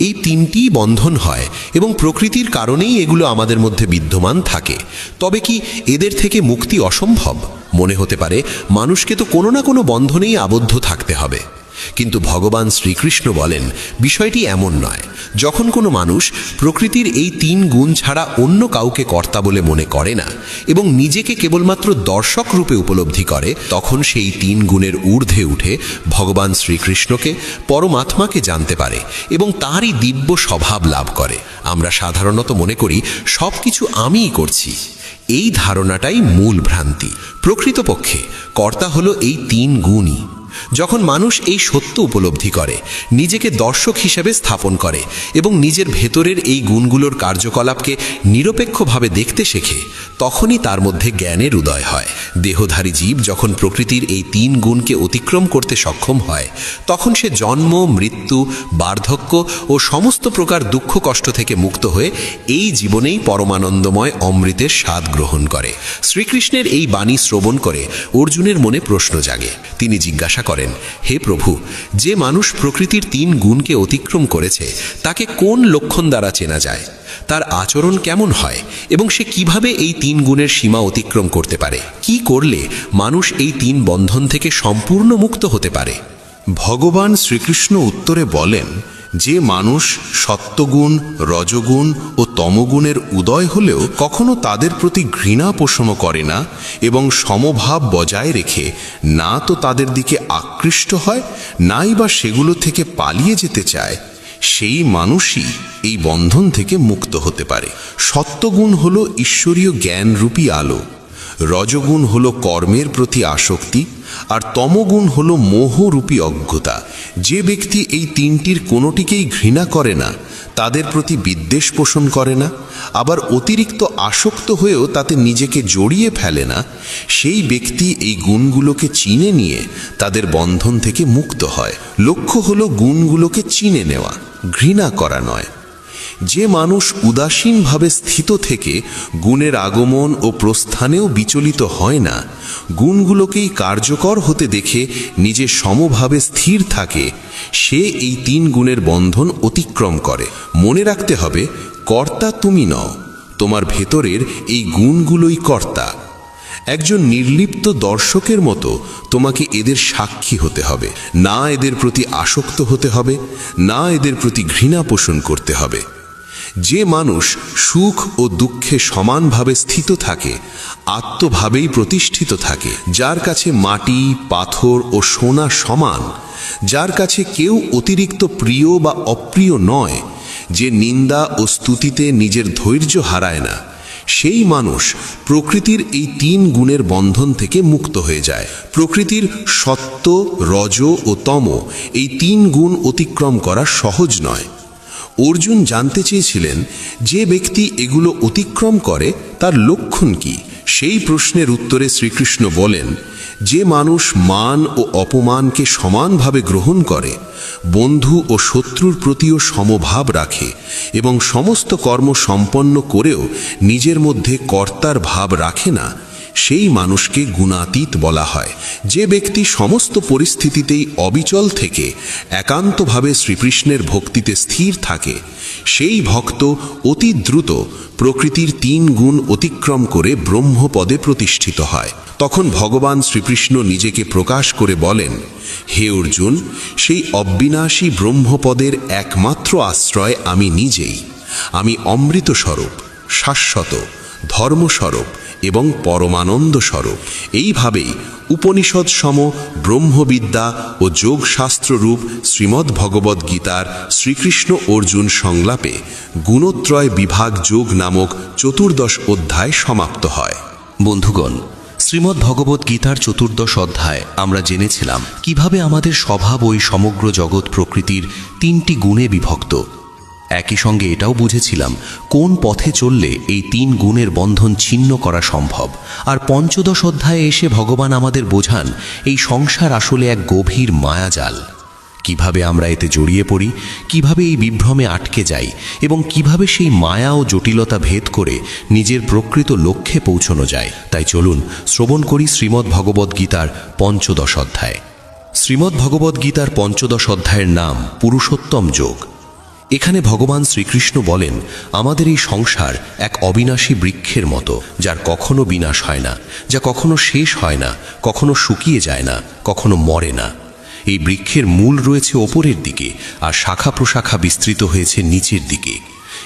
এই 3টি বন্ধন হয় এবং প্রকৃতির কারণেই এগুলো আমাদের মধ্যে বিদ্যমান থাকে, তবে কি এদের থেকে মুক্তি অসম্ভব? মনে হতে পারে মানুষকে তো কোনো না কোনো বন্ধনেই আবদ্ধ থাকতে হবে। কিন্তু ভগবান শ্রীকৃষ্ণ বলেন বিষয়টি এমন নয়। যখন কোনো মানুষ প্রকৃতির এই 3 গুণ ছাড়া অন্য কাউকে কর্তা বলে মনে করে না এবং নিজেকে কেবলমাত্র দর্শক রূপে উপলব্ধি করে, তখন সেই 3 গুণের ঊর্ধ্বে উঠে ভগবান শ্রীকৃষ্ণকে, পরমাত্মাকে জানতে পারে এবং তাঁরই দিব্য স্বভাব লাভ করে। আমরা সাধারণত মনে করি সবকিছু আমিই করছি। এই ধারণাটাই মূল ভ্রান্তি। প্রকৃতপক্ষে কর্তা হলো এই 3 গুণই। যখন মানুষ এই সত্য উপলব্ধি করে, নিজেকে দর্শক হিসেবে স্থাপন করে এবং নিজের ভেতরের এই গুণগুলোর কার্যকলাপকে নিরপেক্ষভাবে দেখতে শেখে, তখনই তার মধ্যে জ্ঞানের উদয় হয়। দেহধারী জীব যখন প্রকৃতির এই 3 গুণকে অতিক্রম করতে সক্ষম হয়, তখন সে জন্ম, মৃত্যু, বার্ধক্য ও সমস্ত প্রকার দুঃখ কষ্ট থেকে মুক্ত হয়ে এই জীবনেই পরমানন্দময় অমৃতের স্বাদ গ্রহণ করে। শ্রীকৃষ্ণের এই বাণী শ্রবণ করে অর্জুনের মনে প্রশ্ন জাগে। তিনি জিজ্ঞাসা করেন, হে প্রভু, যে মানুষ প্রকৃতির 3 গুণকে অতিক্রম করেছে তাকে কোন লক্ষণ দ্বারা চেনা যায়? তার আচরণ কেমন হয় এবং সে কিভাবে এই 3 গুণের সীমা অতিক্রম করতে পারে? কি করলে মানুষ এই 3 বন্ধন থেকে সম্পূর্ণ মুক্ত হতে পারে? ভগবান শ্রীকৃষ্ণ উত্তরে বলেন, যে মানুষ সত্ত্বগুণ, রজগুণ ও তমগুণের উদয় হলেও কখনো তাদের প্রতি ঘৃণা পোষণ করে না এবং সমভাব বজায় রেখে না তো তাদের দিকে আকৃষ্ট হয়, নাই বা সেগুলো থেকে পালিয়ে যেতে চায়, সেই মানুষই এই বন্ধন থেকে মুক্ত হতে পারে। সত্ত্বগুণ হল ঈশ্বরীয় জ্ঞানরূপী আলো, রজগুণ হল কর্মের প্রতি আসক্তি, আর তমগুণ হল মোহরূপী অজ্ঞতা। যে ব্যক্তি এই 3টির কোনোটিকেই ঘৃণা করে না, তাদের প্রতি বিদ্বেষ পোষণ করে না, আবার অতিরিক্ত আসক্ত হয়েও তাতে নিজেকে জড়িয়ে ফেলে না, সেই ব্যক্তি এই গুণগুলোকে চিনে নিয়ে তাদের বন্ধন থেকে মুক্ত হয়। লক্ষ্য হল গুণগুলোকে চিনে নেওয়া, ঘৃণা করা নয়। যে মানুষ উদাসীনভাবে স্থিত থেকে গুণের আগমন ও প্রস্থানেও বিচলিত হয় না, গুণগুলোকেই কার্যকর হতে দেখে নিজে সমভাবে স্থির থাকে, সে এই 3 গুণের বন্ধন অতিক্রম করে। মনে রাখতে হবে, কর্তা তুমি নও, তোমার ভেতরের এই গুণগুলোই কর্তা। একজন নির্লিপ্ত দর্শকের মতো তোমাকে এদের সাক্ষী হতে হবে, না এদের প্রতি আসক্ত হতে হবে, না এদের প্রতি ঘৃণা পোষণ করতে হবে। যে মানুষ সুখ ও দুঃখে সমানভাবে স্থিত থাকে, আত্মভাবেই প্রতিষ্ঠিত থাকে, যার কাছে মাটি, পাথর ও সোনা সমান, যার কাছে কেউ অতিরিক্ত প্রিয় বা অপ্রিয় নয়, যে নিন্দা ও স্তুতিতে নিজের ধৈর্য হারায় না, সেই মানুষ প্রকৃতির এই 3 গুণের বন্ধন থেকে মুক্ত হয়ে যায়। প্রকৃতির সত্ত্ব, রজ ও তম এই 3 গুণ অতিক্রম করা সহজ নয়। অর্জুন জানতে চেয়েছিলেন, যে ব্যক্তি এগুলো অতিক্রম করে তার লক্ষণ কি? সেই প্রশ্নের উত্তরে শ্রীকৃষ্ণ বলেন, যে মানুষ মান ও অপমানকে সমানভাবে গ্রহণ করে, বন্ধু ও শত্রুর প্রতিও সমভাব রাখে এবং সমস্ত কর্ম সম্পন্ন করেও নিজের মধ্যে কর্তার ভাব রাখে না, সেই মানুষকে গুণাতীত বলা হয়। যে ব্যক্তি সমস্ত পরিস্থিতিতেই অবিচল থেকে একান্তভাবে শ্রীকৃষ্ণের ভক্তিতে স্থির থাকে, সেই ভক্ত অতি দ্রুত প্রকৃতির 3 গুণ অতিক্রম করে ব্রহ্মপদে প্রতিষ্ঠিত হয়। তখন ভগবান শ্রীকৃষ্ণ নিজেকে প্রকাশ করে বলেন, হে অর্জুন, সেই অবিনাশী ব্রহ্মপদের একমাত্র আশ্রয় আমি নিজেই। আমি অমৃত স্বরূপ, শাশ্বত, ধর্মস্বরূপ এবং পরমানন্দ স্বরূপ। এইভাবেই উপনিষদ সম ব্রহ্মবিদ্যা ও যোগশাস্ত্ররূপ শ্রীমদ্ ভগবদ গীতার শ্রীকৃষ্ণ অর্জুন সংলাপে গুণত্রয় বিভাগ যোগ নামক 14 অধ্যায় সমাপ্ত হয়। বন্ধুগণ, শ্রীমদ্ ভগবত গীতার 14 অধ্যায় আমরা জেনেছিলাম কিভাবে আমাদের স্বভাব ওই সমগ্র জগৎ প্রকৃতির 3টি গুণে বিভক্ত। একই সঙ্গে এটাও বুঝেছিলাম কোন পথে চললে এই 3 গুণের বন্ধন ছিন্ন করা সম্ভব। আর 15 অধ্যায়ে এসে ভগবান আমাদের বোঝান এই সংসার আসলে এক গভীর মায়াজাল। কিভাবে আমরা এতে জড়িয়ে পড়ি, কিভাবে এই বিভ্রমে আটকে যাই এবং কিভাবে সেই মায়া ও জটিলতা ভেদ করে নিজের প্রকৃত লক্ষ্যে পৌঁছানো যায়। তাই চলুন শ্রবণ করি শ্রীমদ্ ভগবদ গীতার 15 অধ্যায়। শ্রীমদ্ ভগবদ গীতার 15 অধ্যায়ের নাম পুরুষোত্তম যোগ। এখানে ভগবান শ্রীকৃষ্ণ বলেন, আমাদের এই সংসার এক অবিনাশী বৃক্ষের মতো, যার কখনো বিনাশ হয় না, যা কখনো শেষ হয় না, কখনো শুকিয়ে যায় না, কখনো মরে না। এই বৃক্ষের মূল রয়েছে ওপরের দিকে আর শাখা প্রশাখা বিস্তৃত হয়েছে নিচের দিকে।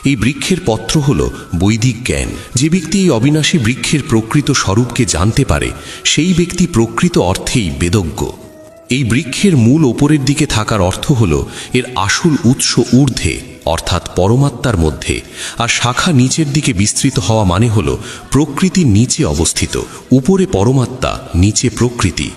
এই বৃক্ষের পত্র হল বৈদিক জ্ঞান। যে ব্যক্তি এই অবিনাশী বৃক্ষের প্রকৃত স্বরূপকে জানতে পারে সেই ব্যক্তি প্রকৃত অর্থেই বেদজ্ঞ। এই বৃক্ষের মূল ওপরের দিকে থাকার অর্থ হল এর আসল উৎস ঊর্ধ্বে অর্থাৎ পরমাত্মার মধ্যে, আর শাখা নিচের দিকে বিস্তৃত হওয়া মানে হল প্রকৃতি নিচে অবস্থিত, উপরে পরমাত্মা, নিচে প্রকৃতি।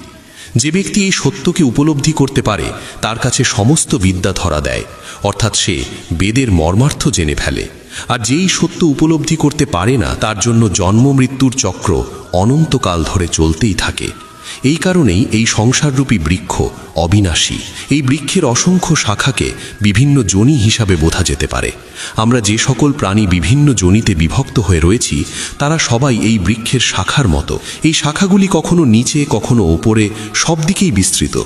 যে ব্যক্তি এই সত্যকে উপলব্ধি করতে পারে তার কাছে সমস্ত বিদ্যা ধরা দেয়, অর্থাৎ সে বেদের মর্মার্থ জেনে ফেলে। আর যেই সত্য উপলব্ধি করতে পারে না তার জন্য জন্ম মৃত্যুর চক্র অনন্তকাল ধরে চলতেই থাকে। এই কারণেই এই সংসাররূপী বৃক্ষ অবিনাশী। এই বৃক্ষের অসংখ্য শাখাকে বিভিন্ন যোনি হিসাবে বোঝা যেতে পারে। আমরা যে সকল প্রাণী বিভিন্ন যোনিতে বিভক্ত হয়ে রয়েছি তারা সবাই এই বৃক্ষের শাখার মতো। এই শাখাগুলি কখনো নিচে, কখনো ওপরে, সব দিকেই বিস্তৃত।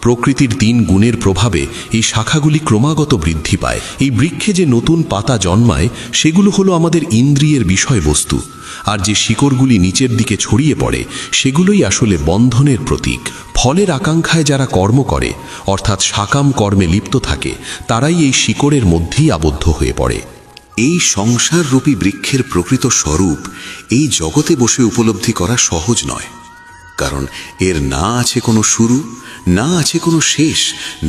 প্রকৃতির 3 গুণের প্রভাবে এই শাখাগুলি ক্রমাগত বৃদ্ধি পায়। এই বৃক্ষে যে নতুন পাতা জন্মায় সেগুলো হলো আমাদের ইন্দ্রিয়ের বিষয়বস্তু, আর যে শিকড়গুলি নিচের দিকে ছড়িয়ে পড়ে সেগুলোই আসলে বন্ধনের প্রতীক। ফলের আকাঙ্ক্ষায় যারা কর্ম করে অর্থাৎ সাকাম কর্মে লিপ্ত থাকে তারাই এই শিকড়ের মধ্যেই আবদ্ধ হয়ে পড়ে। এই সংসাররূপী বৃক্ষের প্রকৃত স্বরূপ এই জগতে বসে উপলব্ধি করা সহজ নয়, কারণ এর না আছে কোনো শুরু, না আছে কোনো শেষ,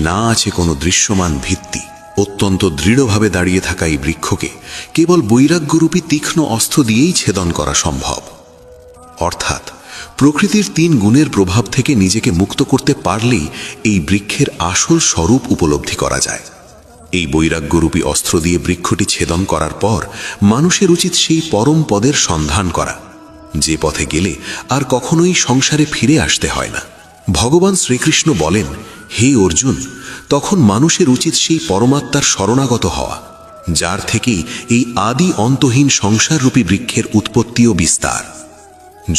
না আছে কোনো দৃশ্যমান ভিত্তি। অত্যন্ত দৃঢ়ভাবে দাঁড়িয়ে থাকা এই বৃক্ষকে কেবল বৈরাগ্যরূপী তীক্ষ্ণ অস্ত্র দিয়েই ছেদন করা সম্ভব। অর্থাৎ প্রকৃতির 3 গুণের প্রভাব থেকে নিজেকে মুক্ত করতে পারলেই এই বৃক্ষের আসল স্বরূপ উপলব্ধি করা যায়। এই বৈরাগ্যরূপী অস্ত্র দিয়ে বৃক্ষটি ছেদন করার পর মানুষের উচিত সেই পরম পদের সন্ধান করা, যে পথে গেলে আর কখনোই সংসারে ফিরে আসতে হয় না। ভগবান শ্রীকৃষ্ণ বলেন, হে অর্জুন, তখন মানুষের উচিত সেই পরমাত্মার শরণাগত হওয়া, যার থেকেই এই আদি অন্তহীন সংসাররূপী বৃক্ষের উৎপত্তি ও বিস্তার।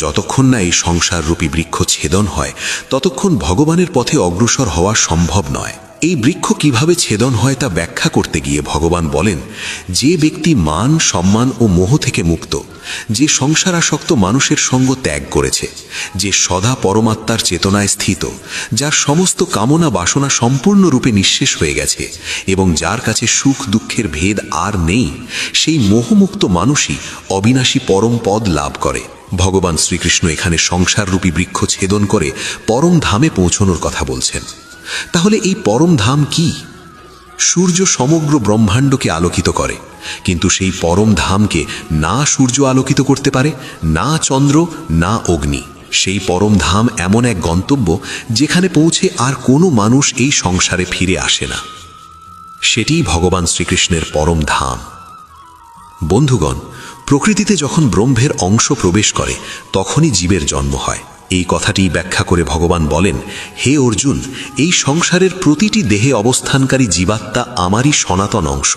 যতক্ষণ না এই সংসাররূপী বৃক্ষ ছেদন হয় ততক্ষণ ভগবানের পথে অগ্রসর হওয়া সম্ভব নয়। এই বৃক্ষ কিভাবে ছেদন হয় তা ব্যাখ্যা করতে গিয়ে ভগবান বলেন, যে ব্যক্তি মান, সম্মান ও মোহ থেকে মুক্ত, যে সংসারাসক্ত মানুষের সঙ্গ ত্যাগ করেছে, যে সদা পরমাত্মার চেতনায় স্থিত, যার সমস্ত কামনা বাসনা সম্পূর্ণরূপে নিঃশেষ হয়ে গেছে এবং যার কাছে সুখ দুঃখের ভেদ আর নেই, সেই মোহমুক্ত মানুষই অবিনাশী পরম পদ লাভ করে। ভগবান শ্রীকৃষ্ণ এখানে সংসাররূপী বৃক্ষ ছেদন করে পরম ধামে পৌঁছনোর কথা বলছেন। তাহলে এই পরম ধাম কি? সূর্য সমগ্র ব্রহ্মাণ্ডকে আলোকিত করে, কিন্তু সেই পরম ধামকে না সূর্য আলোকিত করতে পারে, না চন্দ্র, না অগ্নি। সেই পরম ধাম এমন এক গন্তব্য যেখানে পৌঁছে আর কোনো মানুষ এই সংসারে ফিরে আসে না। সেটিই ভগবান শ্রীকৃষ্ণের পরম ধাম। বন্ধুগণ, প্রকৃতিতে যখন ব্রহ্মের অংশ প্রবেশ করে তখনই জীবের জন্ম হয়। এই কথাটি ব্যাখ্যা করে ভগবান বলেন, হে অর্জুন, এই সংসারের প্রতিটি দেহে অবস্থানকারী জীবাত্মা আমারই সনাতন অংশ।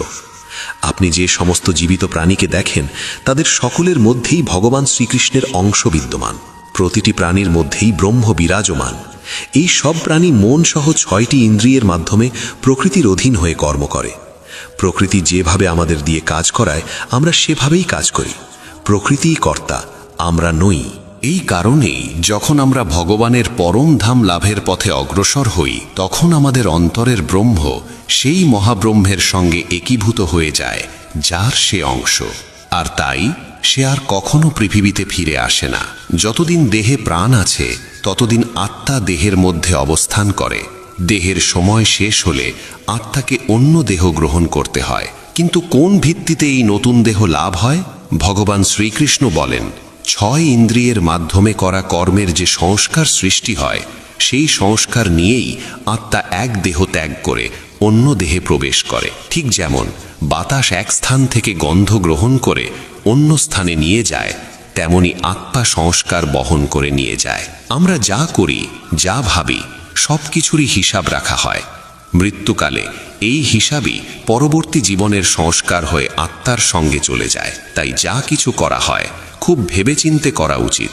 আপনি যে সমস্ত জীবিত প্রাণীকে দেখেন তাদের সকলের মধ্যেই ভগবান শ্রীকৃষ্ণের অংশ বিদ্যমান। প্রতিটি প্রাণীর মধ্যেই ব্রহ্ম বিরাজমান। এই সব প্রাণী মন সহ 6টি ইন্দ্রিয়ের মাধ্যমে প্রকৃতির অধীন হয়ে কর্ম করে। প্রকৃতি যেভাবে আমাদের দিয়ে কাজ করায় আমরা সেভাবেই কাজ করি। প্রকৃতিই কর্তা, আমরা নই। এই কারণেই যখন আমরা ভগবানের পরম ধাম লাভের পথে অগ্রসর হই তখন আমাদের অন্তরের ব্রহ্ম সেই মহাব্রহ্মের সঙ্গে একীভূত হয়ে যায়, যার সে অংশ। আর তাই সে আর কখনো পৃথিবীতে ফিরে আসে না। যতদিন দেহে প্রাণ আছে ততদিন আত্মা দেহের মধ্যে অবস্থান করে। দেহের সময় শেষ হলে আত্মাকে অন্য দেহ গ্রহণ করতে হয়। কিন্তু কোন ভিত্তিতে এই নতুন দেহ লাভ হয়? ভগবান শ্রীকৃষ্ণ বলেন, 6 ইন্দ্রিয়ের মাধ্যমে করা কর্মের যে সংস্কার সৃষ্টি হয় সেই সংস্কার নিয়েই আত্মা এক দেহ ত্যাগ করে অন্য দেহে প্রবেশ করে। ঠিক যেমন বাতাস এক স্থান থেকে গন্ধ গ্রহণ করে অন্য স্থানে নিয়ে যায়, তেমনি আত্মা সংস্কার বহন করে নিয়ে যায়। আমরা যা করি, যা ভাবি, সব কিছুরই হিসাব রাখা হয়। মৃত্যুকালে এই হিসাবই পরবর্তী জীবনের সংস্কার হয়ে আত্মার সঙ্গে চলে যায়। তাই যা কিছু করা হয় খুব ভেবেচিন্তে করা উচিত,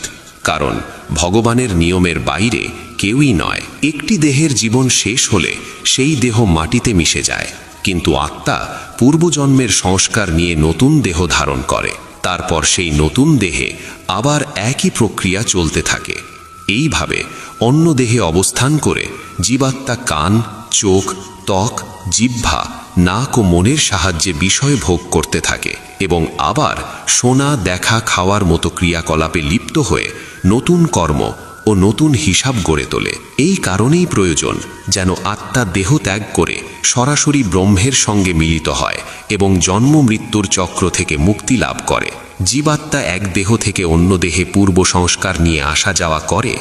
কারণ ভগবানের নিয়মের বাইরে কেউই নয়। একটি দেহের জীবন শেষ হলে সেই দেহ মাটিতে মিশে যায়, কিন্তু আত্মা পূর্বজন্মের সংস্কার নিয়ে নতুন দেহ ধারণ করে। তারপর সেই নতুন দেহে আবার একই প্রক্রিয়া চলতে থাকে। এইভাবে অন্য দেহে অবস্থান করে জীবাত্মা কান, চোখ, ত্বক, জিহ্বা, নাক ও মনের সাহায্যে বিষয় ভোগ করতে থাকে এবং আবার শোনা, দেখা, খাওয়ার মতো ক্রিয়াকলাপে লিপ্ত হয়ে নতুন কর্ম ও নতুন হিসাব গড়ে তোলে। এই কারণেই প্রয়োজন যেন আত্মা দেহ ত্যাগ করে সরাসরি ব্রহ্মের সঙ্গে মিলিত হয় এবং জন্ম মৃত্যুর চক্র থেকে মুক্তি লাভ করে। জীবাত্মা এক দেহ থেকে অন্য দেহে পূর্ব সংস্কার নিয়ে আসা যাওয়া করে,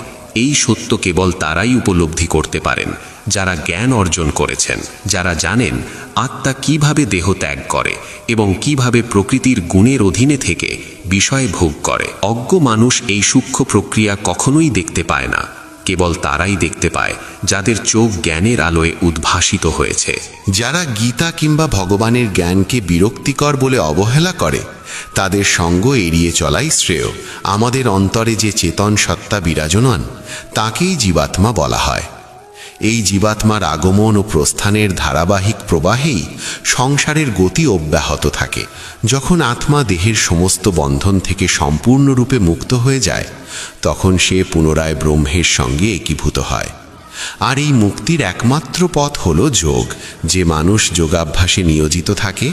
এই সত্য কেবল তারাই উপলব্ধি করতে পারেন যারা জ্ঞান অর্জন করেছেন, যারা জানেন আত্মা কিভাবে দেহ ত্যাগ করে এবং কিভাবে প্রকৃতির গুণের অধীনে থেকে বিষয় ভোগ করে। অজ্ঞ মানুষ এই সূক্ষ্ম প্রক্রিয়া কখনোই দেখতে পায় না, কেবল তারাই দেখতে পায় যাদের চোখ জ্ঞানের আলোয় উদ্ভাসিত হয়েছে। যারা গীতা কিংবা ভগবানের জ্ঞানকে বিরক্তিকর বলে অবহেলা করে তাদের সঙ্গ এড়িয়ে চলাই শ্রেয়। আমাদের অন্তরে যে চেতন সত্তা বিরাজমান তাকেই জীবাত্মা বলা হয়। এই জীবাত্মার আগমন ও প্রস্থানের ধারাবাহিক প্রবাহেই সংসারের গতি অব্যাহত থাকে। যখন আত্মা দেহের সমস্ত বন্ধন থেকে সম্পূর্ণরূপে মুক্ত হয়ে যায় তখন সে পুনরায় ব্রহ্মের সঙ্গে একীভূত হয়। আর এই মুক্তির একমাত্র পথ হল যোগ। যে মানুষ যোগাভ্যাসে নিয়োজিত থাকে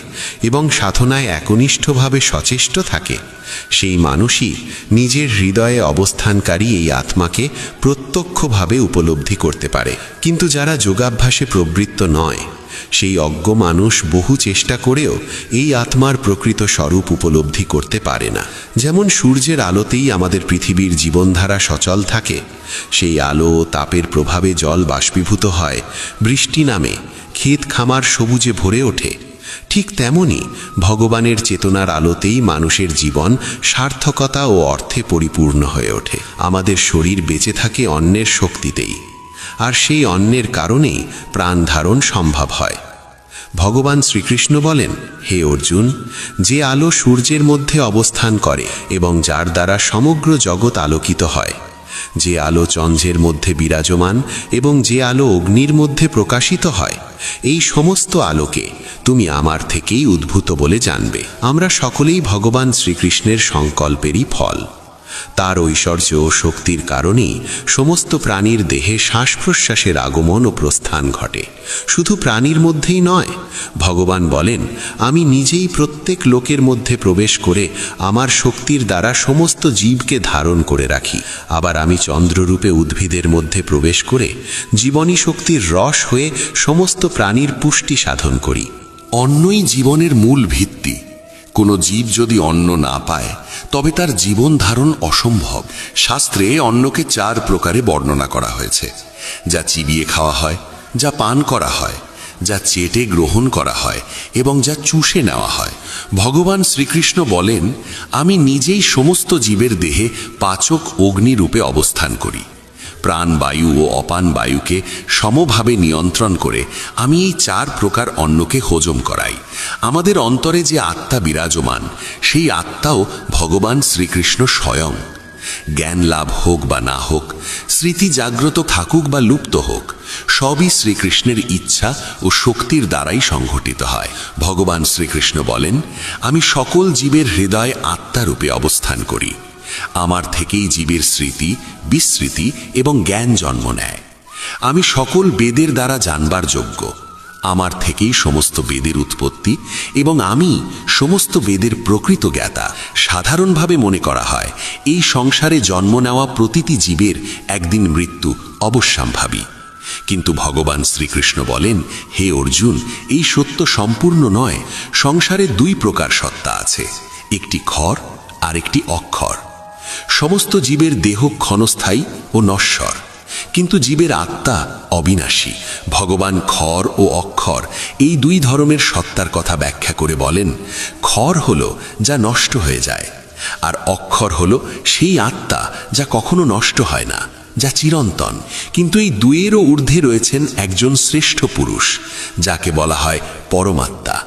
এবং সাধনায় একনিষ্ঠভাবে সচেষ্ট থাকে সেই মানুষই নিজের হৃদয়ে অবস্থানকারী এই আত্মাকে প্রত্যক্ষভাবে উপলব্ধি করতে পারে। কিন্তু যারা যোগাভ্যাসে প্রবৃত্ত নয় সেই অজ্ঞ মানুষ বহু চেষ্টা করেও এই আত্মার প্রকৃত স্বরূপ উপলব্ধি করতে পারে না। যেমন সূর্যের আলোতেই আমাদের পৃথিবীর জীবনধারা সচল থাকে, সেই আলো ও তাপের প্রভাবে জল বাষ্পীভূত হয়, বৃষ্টি নামে, ক্ষেত খামার সবুজে ভরে ওঠে। ঠিক তেমনি ভগবানের চেতনার আলোতেই মানুষের জীবন সার্থকতা ও অর্থে পরিপূর্ণ হয়ে ওঠে। আমাদের শরীর বেঁচে থাকে অন্নের শক্তিতেই, আর সেই অন্নের কারণেই প্রাণ ধারণ সম্ভব হয়। ভগবান শ্রীকৃষ্ণ বলেন, হে অর্জুন, যে আলো সূর্যের মধ্যে অবস্থান করে এবং যার দ্বারা সমগ্র জগৎ আলোকিত হয়, যে আলো চন্দ্রের মধ্যে বিরাজমান এবং যে আলো অগ্নির মধ্যে প্রকাশিত হয়, এই সমস্ত আলোকে তুমি আমার থেকেই উদ্ভূত বলে জানবে। আমরা সকলেই ভগবান শ্রীকৃষ্ণের সংকল্পেরই ফল। তার ঐশ্বর্য ও শক্তির কারণেই সমস্ত প্রাণীর দেহে শ্বাস প্রশ্বাসের আগমন ও প্রস্থান ঘটে। শুধু প্রাণীর মধ্যেই নয়, ভগবান বলেন, আমি নিজেই প্রত্যেক লোকের মধ্যে প্রবেশ করে আমার শক্তির দ্বারা সমস্ত জীবকে ধারণ করে রাখি। আবার আমি চন্দ্ররূপে উদ্ভিদের মধ্যে প্রবেশ করে জীবনী শক্তির রস হয়ে সমস্ত প্রাণীর পুষ্টি সাধন করি। অন্নই জীবনের মূল ভিত্তি। কোনো জীব যদি অন্ন না পায় তবে তার জীবন ধারণ অসম্ভব। শাস্ত্রে অন্নকে 4 প্রকারে বর্ণনা করা হয়েছে, যা চিবিয়ে খাওয়া হয়, যা পান করা হয়, যা চেটে গ্রহণ করা হয় এবং যা চুষে নেওয়া হয়। ভগবান শ্রীকৃষ্ণ বলেন, আমি নিজেই সমস্ত জীবের দেহে পাচক অগ্নিরূপে অবস্থান করি। প্রাণবায়ু ও অপান বায়ুকে সমভাবে নিয়ন্ত্রণ করে আমি এই 4 প্রকার অন্নকে হজম করাই। আমাদের অন্তরে যে আত্মা বিরাজমান সেই আত্মাও ভগবান শ্রীকৃষ্ণ স্বয়ং। জ্ঞান লাভ হোক বা না হোক, স্মৃতি জাগ্রত থাকুক বা লুপ্ত হোক, সবই শ্রীকৃষ্ণের ইচ্ছা ও শক্তির দ্বারাই সংঘটিত হয়। ভগবান শ্রীকৃষ্ণ বলেন, আমি সকল জীবের হৃদয়ে আত্মারূপে অবস্থান করি। আমার থেকেই জীবের স্মৃতি, বিস্মৃতি এবং জ্ঞান জন্ম নেয়। আমি সকল বেদের দ্বারা জানবার যোগ্য। আমার থেকেই সমস্ত বেদের উৎপত্তি এবং আমি সমস্ত বেদের প্রকৃত জ্ঞাতা। সাধারণভাবে মনে করা হয় এই সংসারে জন্ম নেওয়া প্রতিটি জীবের একদিন মৃত্যু অবশ্যম্ভাবী। কিন্তু ভগবান শ্রীকৃষ্ণ বলেন, হে অর্জুন, এই সত্য সম্পূর্ণ নয়। সংসারে 2 প্রকার সত্তা আছে, একটি ক্ষর আর একটি অক্ষর। সমস্ত জীবের দেহ ক্ষণস্থায়ী ও নশ্বর, কিন্তু জীবের আত্মা অবিনাশী। ভগবান ক্ষর ও অক্ষর এই 2 ধরনের সত্তার কথা ব্যাখ্যা করে বলেন, ক্ষর হলো যা নষ্ট হয়ে যায়, আর অক্ষর হলো সেই আত্মা যা কখনো নষ্ট হয় না, যা চিরন্তন। কিন্তু এই 2-এরও ঊর্ধ্বে রয়েছেন একজন শ্রেষ্ঠ পুরুষ, যাকে বলা হয় পরমাত্মা।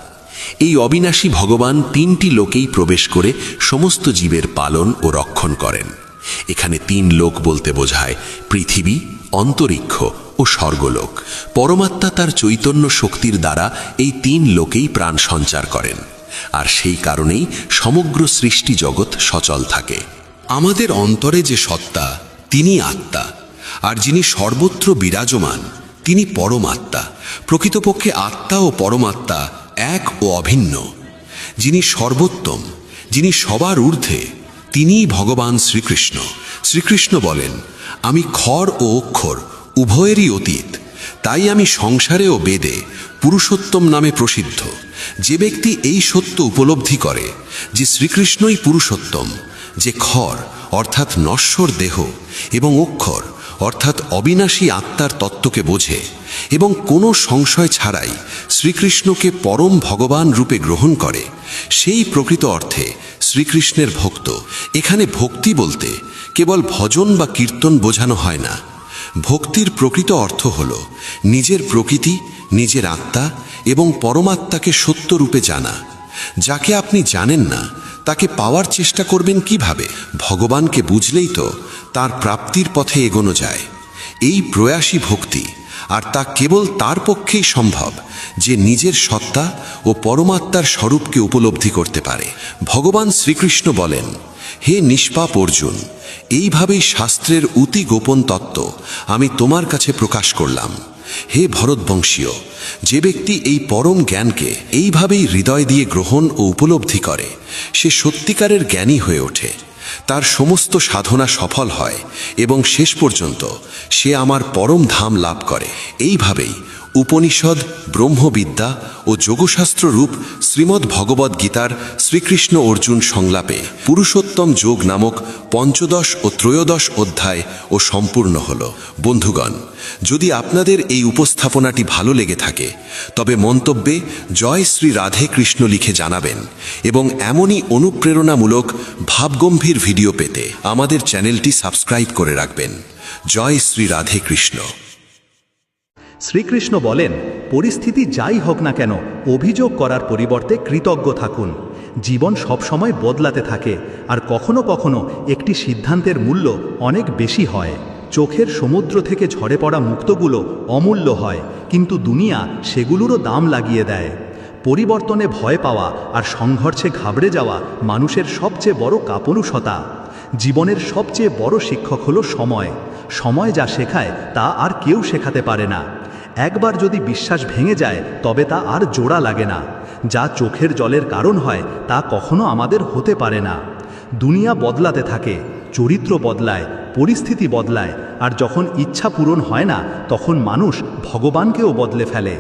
এই অবিনাশী ভগবান 3টি লোকেই প্রবেশ করে সমস্ত জীবের পালন ও রক্ষণ করেন। এখানে 3 লোক বলতে বোঝায় পৃথিবী, অন্তরিক্ষ ও স্বর্গলোক। পরমাত্মা তার চৈতন্য শক্তির দ্বারা এই 3 লোকেই প্রাণ সঞ্চার করেন, আর সেই কারণেই সমগ্র সৃষ্টি জগৎ সচল থাকে। আমাদের অন্তরে যে সত্তা তিনি আত্মা, আর যিনি সর্বত্র বিরাজমান তিনি পরমাত্মা। প্রকৃতপক্ষে আত্মা ও পরমাত্মা এক ও অভিন্ন। যিনি সর্বোত্তম, যিনি সবার ঊর্ধ্বে, তিনিই ভগবান শ্রীকৃষ্ণ। শ্রীকৃষ্ণ বলেন, আমি ক্ষর ও অক্ষর উভয়েরই অতীত, তাই আমি সংসারে ও বেদে পুরুষোত্তম নামে প্রসিদ্ধ। যে ব্যক্তি এই সত্য উপলব্ধি করে যে শ্রীকৃষ্ণই পুরুষোত্তম, যে ক্ষর অর্থাৎ নশ্বর দেহ এবং অক্ষর অর্থাৎ অবিনাশী আত্মার তত্ত্বকে বোঝে এবং কোনো সংশয় ছাড়াই শ্রীকৃষ্ণকে পরম ভগবান রূপে গ্রহণ করে, সেই প্রকৃত অর্থে শ্রীকৃষ্ণের ভক্ত। এখানে ভক্তি বলতে কেবল ভজন বা কীর্তন বোঝানো হয় না। ভক্তির প্রকৃত অর্থ হল নিজের প্রকৃতি, নিজের আত্মা এবং পরমাত্মাকে সত্যরূপে জানা। যাকে আপনি জানেন না তাকে পাওয়ার চেষ্টা করবেন কিভাবে? ভগবানকে বুঝলেই তো তার প্রাপ্তির পথে এগোনো যায়। এই প্রয়াসী ভক্তি, আর তা কেবল তার পক্ষেই সম্ভব যে নিজের সত্তা ও পরমাত্মার স্বরূপকে উপলব্ধি করতে পারে। ভগবান শ্রীকৃষ্ণ বলেন, হে নিষ্পাপ অর্জুন, এইভাবেই শাস্ত্রের অতি গোপন তত্ত্ব আমি তোমার কাছে প্রকাশ করলাম। হে ভরতবংশীয়, যে ব্যক্তি এই পরম জ্ঞানকে এইভাবেই হৃদয় দিয়ে গ্রহণ ও উপলব্ধি করে, সে সত্যিকারের জ্ঞানী হয়ে ওঠে। তার সমস্ত সাধনা সফল হয় এবং শেষ পর্যন্ত সে আমার পরম ধাম লাভ করে। এইভাবেই উপনিষদ, ব্রহ্মবিদ্যা ও যোগশাস্ত্র রূপ শ্রীমদ্ ভগবদ্ গীতার শ্রীকৃষ্ণ অর্জুন সংলাপে পুরুষোত্তম যোগ নামক পঞ্চদশ ও ত্রয়োদশ অধ্যায় ও সম্পূর্ণ হল। বন্ধুগণ, যদি আপনাদের এই উপস্থাপনাটি ভালো লেগে থাকে তবে মন্তব্যে জয় শ্রী রাধে কৃষ্ণ লিখে জানাবেন এবং এমনই অনুপ্রেরণামূলক ভাবগম্ভীর ভিডিও পেতে আমাদের চ্যানেলটি সাবস্ক্রাইব করে রাখবেন। জয় শ্রী রাধে কৃষ্ণ। শ্রীকৃষ্ণ বলেন, পরিস্থিতি যাই হোক না কেন অভিযোগ করার পরিবর্তে কৃতজ্ঞ থাকুন। জীবন সবসময় বদলাতে থাকে, আর কখনো কখনো একটি সিদ্ধান্তের মূল্য অনেক বেশি হয়। চোখের সমুদ্র থেকে ঝরে পড়া মুক্তগুলো অমূল্য হয়, কিন্তু দুনিয়া সেগুলোরও দাম লাগিয়ে দেয়। পরিবর্তনে ভয় পাওয়া আর সংঘর্ষে ঘাবড়ে যাওয়া মানুষের সবচেয়ে বড় কাপুরুষতা। জীবনের সবচেয়ে বড় শিক্ষক হলো সময়। সময় যা শেখায় তা আর কেউ শেখাতে পারে না। একবার যদি বিশ্বাস ভেঙে যায় তবে তা আর জোড়া লাগে না। যা চোখের জলের কারণ হয় তা কখনো আমাদের হতে পারে না। দুনিয়া বদলাতে থাকে, চরিত্র বদলায়, পরিস্থিতি বদলায়, আর যখন ইচ্ছা পূরণ হয় না তখন মানুষ ভগবানকেও বদলে ফেলে।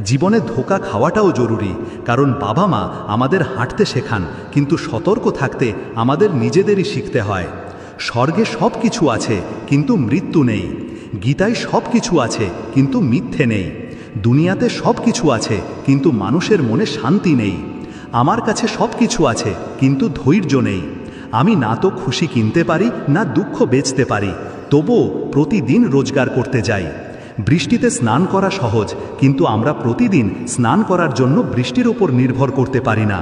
জীবনে ধোঁকা খাওয়াটাও জরুরি, কারণ বাবা মা আমাদের হাঁটতে শেখান, কিন্তু সতর্ক থাকতে আমাদের নিজেদেরই শিখতে হয়। স্বর্গে সব কিছু আছে কিন্তু মৃত্যু নেই। গীতায় সব কিছু আছে কিন্তু মিথ্যে নেই। দুনিয়াতে সব কিছু আছে কিন্তু মানুষের মনে শান্তি নেই। আমার কাছে সব কিছু আছে কিন্তু ধৈর্য নেই। আমি না তো খুশি কিনতে পারি, না দুঃখ বেচতে পারি, তবুও প্রতিদিন রোজগার করতে যাই। বৃষ্টিতে স্নান করা সহজ, কিন্তু আমরা প্রতিদিন স্নান করার জন্য বৃষ্টির ওপর নির্ভর করতে পারি না।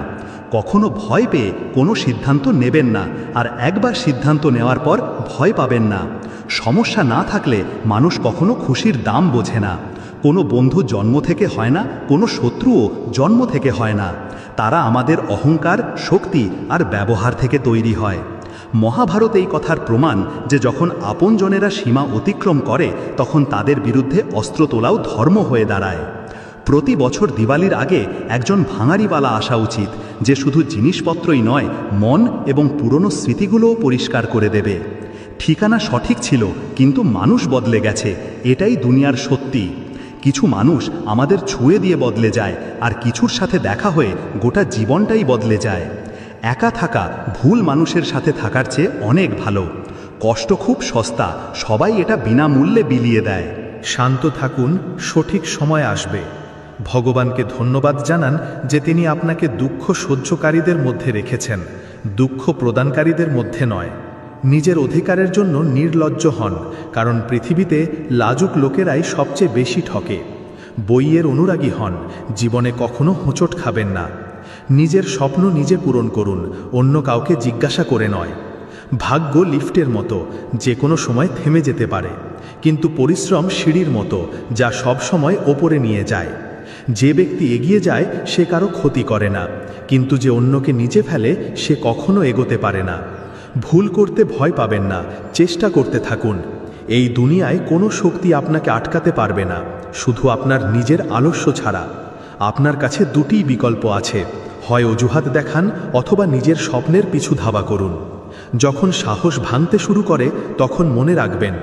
কখনো ভয় পেয়ে কোনো সিদ্ধান্ত নেবেন না, আর একবার সিদ্ধান্ত নেওয়ার পর ভয় পাবেন না। সমস্যা না থাকলে মানুষ কখনো খুশির দাম বোঝে না। কোনো বন্ধু জন্ম থেকে হয় না, কোনো শত্রুও জন্ম থেকে হয় না। তারা আমাদের অহংকার, শক্তি আর ব্যবহার থেকে তৈরি হয়। মহাভারত এই কথার প্রমাণ যে যখন আপনজনেরা সীমা অতিক্রম করে তখন তাদের বিরুদ্ধে অস্ত্র তোলাও ধর্ম হয়ে দাঁড়ায়। প্রতি বছর দিওয়ালির আগে একজন ভাঙাড়িওয়ালা আসা উচিত, যে শুধু জিনিসপত্রই নয়, মন এবং পুরনো স্মৃতিগুলোও পরিষ্কার করে দেবে। ঠিকানা সঠিক ছিল কিন্তু মানুষ বদলে গেছে, এটাই দুনিয়ার সত্যি। কিছু মানুষ আমাদের ছুঁয়ে দিয়ে বদলে যায়, আর কিছুর সাথে দেখা হয়ে গোটা জীবনটাই বদলে যায়। একা থাকা ভুল মানুষের সাথে থাকার চেয়ে অনেক ভালো। কষ্ট খুব সস্তা, সবাই এটা বিনামূল্যে বিলিয়ে দেয়। শান্ত থাকুন, সঠিক সময় আসবে। ভগবানকে ধন্যবাদ জানান যে তিনি আপনাকে দুঃখ সহ্যকারীদের মধ্যে রেখেছেন, দুঃখ প্রদানকারীদের মধ্যে নয়। নিজের অধিকারের জন্য নির্লজ্জ হন, কারণ পৃথিবীতে লাজুক লোকেরাই সবচেয়ে বেশি ঠকে। বইয়ের অনুরাগী হন, জীবনে কখনো হোঁচট খাবেন না। নিজের স্বপ্ন নিজে পূরণ করুন, অন্য কাউকে জিজ্ঞাসা করে নয়। ভাগ্য লিফটের মতো, যে কোনো সময় থেমে যেতে পারে, কিন্তু পরিশ্রম সিঁড়ির মতো, যা সব সময় ওপরে নিয়ে যায়। যে ব্যক্তি এগিয়ে যায় সে কারো ক্ষতি করে না, কিন্তু যে অন্যকে নিচে ফেলে সে কখনো এগোতে পারে না। ভুল করতে ভয় পাবেন না, চেষ্টা করতে থাকুন। এই দুনিয়ায় কোনো শক্তি আপনাকে আটকাতে পারবে না, শুধু আপনার নিজের আলস্য ছাড়া। আপনার কাছে দুটিই বিকল্প আছে, হয় অজুহাত দেখান অথবা নিজের স্বপ্নের পিছু ধাবা করুন। যখন সাহস ভাঙতে শুরু করে তখন মনে রাখবেন,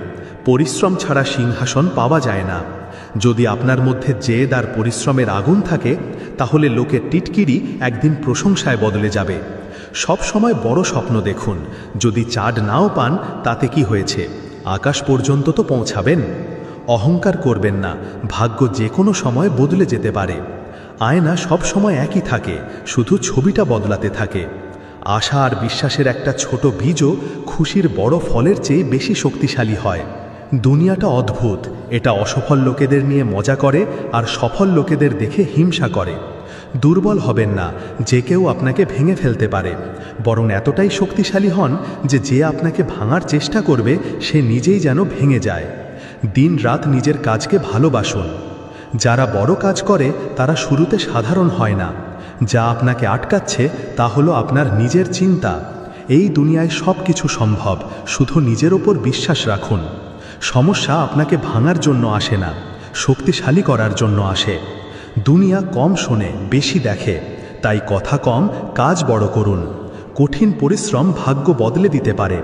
পরিশ্রম ছাড়া সিংহাসন পাওয়া যায় না। যদি আপনার মধ্যে জেদ আর পরিশ্রমের আগুন থাকে, তাহলে লোকের টিটকিরি একদিন প্রশংসায় বদলে যাবে। সব সময় বড় স্বপ্ন দেখুন, যদি চাঁদ নাও পান তাতে কি হয়েছে, আকাশ পর্যন্ত তো পৌঁছাবেন। অহংকার করবেন না, ভাগ্য যে কোনো সময় বদলে যেতে পারে। আয়না সব সময় একই থাকে, শুধু ছবিটা বদলাতে থাকে। আশা আর বিশ্বাসের একটা ছোট বীজও খুশির বড় ফলের চেয়ে বেশি শক্তিশালী হয়। দুনিয়াটা অদ্ভুত, এটা অসফল লোকেদের নিয়ে মজা করে আর সফল লোকেদের দেখে হিংসা করে। দুর্বল হবেন না, যে কেউ আপনাকে ভেঙে ফেলতে পারে, বরং এতটাই শক্তিশালী হন যে আপনাকে ভাঙার চেষ্টা করবে সে নিজেই যেন ভেঙে যায়। দিন রাত নিজের কাজকে ভালোবাসুন। যারা বড় কাজ করে তারা শুরুতে সাধারণ হয় না। যা আপনাকে আটকাচ্ছে তা হলো আপনার নিজের চিন্তা। এই দুনিয়ায় সব কিছু সম্ভব, শুধু নিজের ওপর বিশ্বাস রাখুন। সমস্যা আপনাকে ভাঙার জন্য আসে না, শক্তিশালী করার জন্য আসে। দুনিয়া কম শোনে, বেশি দেখে, তাই কথা কম, কাজ বড় করুন। কঠিন পরিশ্রম ভাগ্য বদলে দিতে পারে।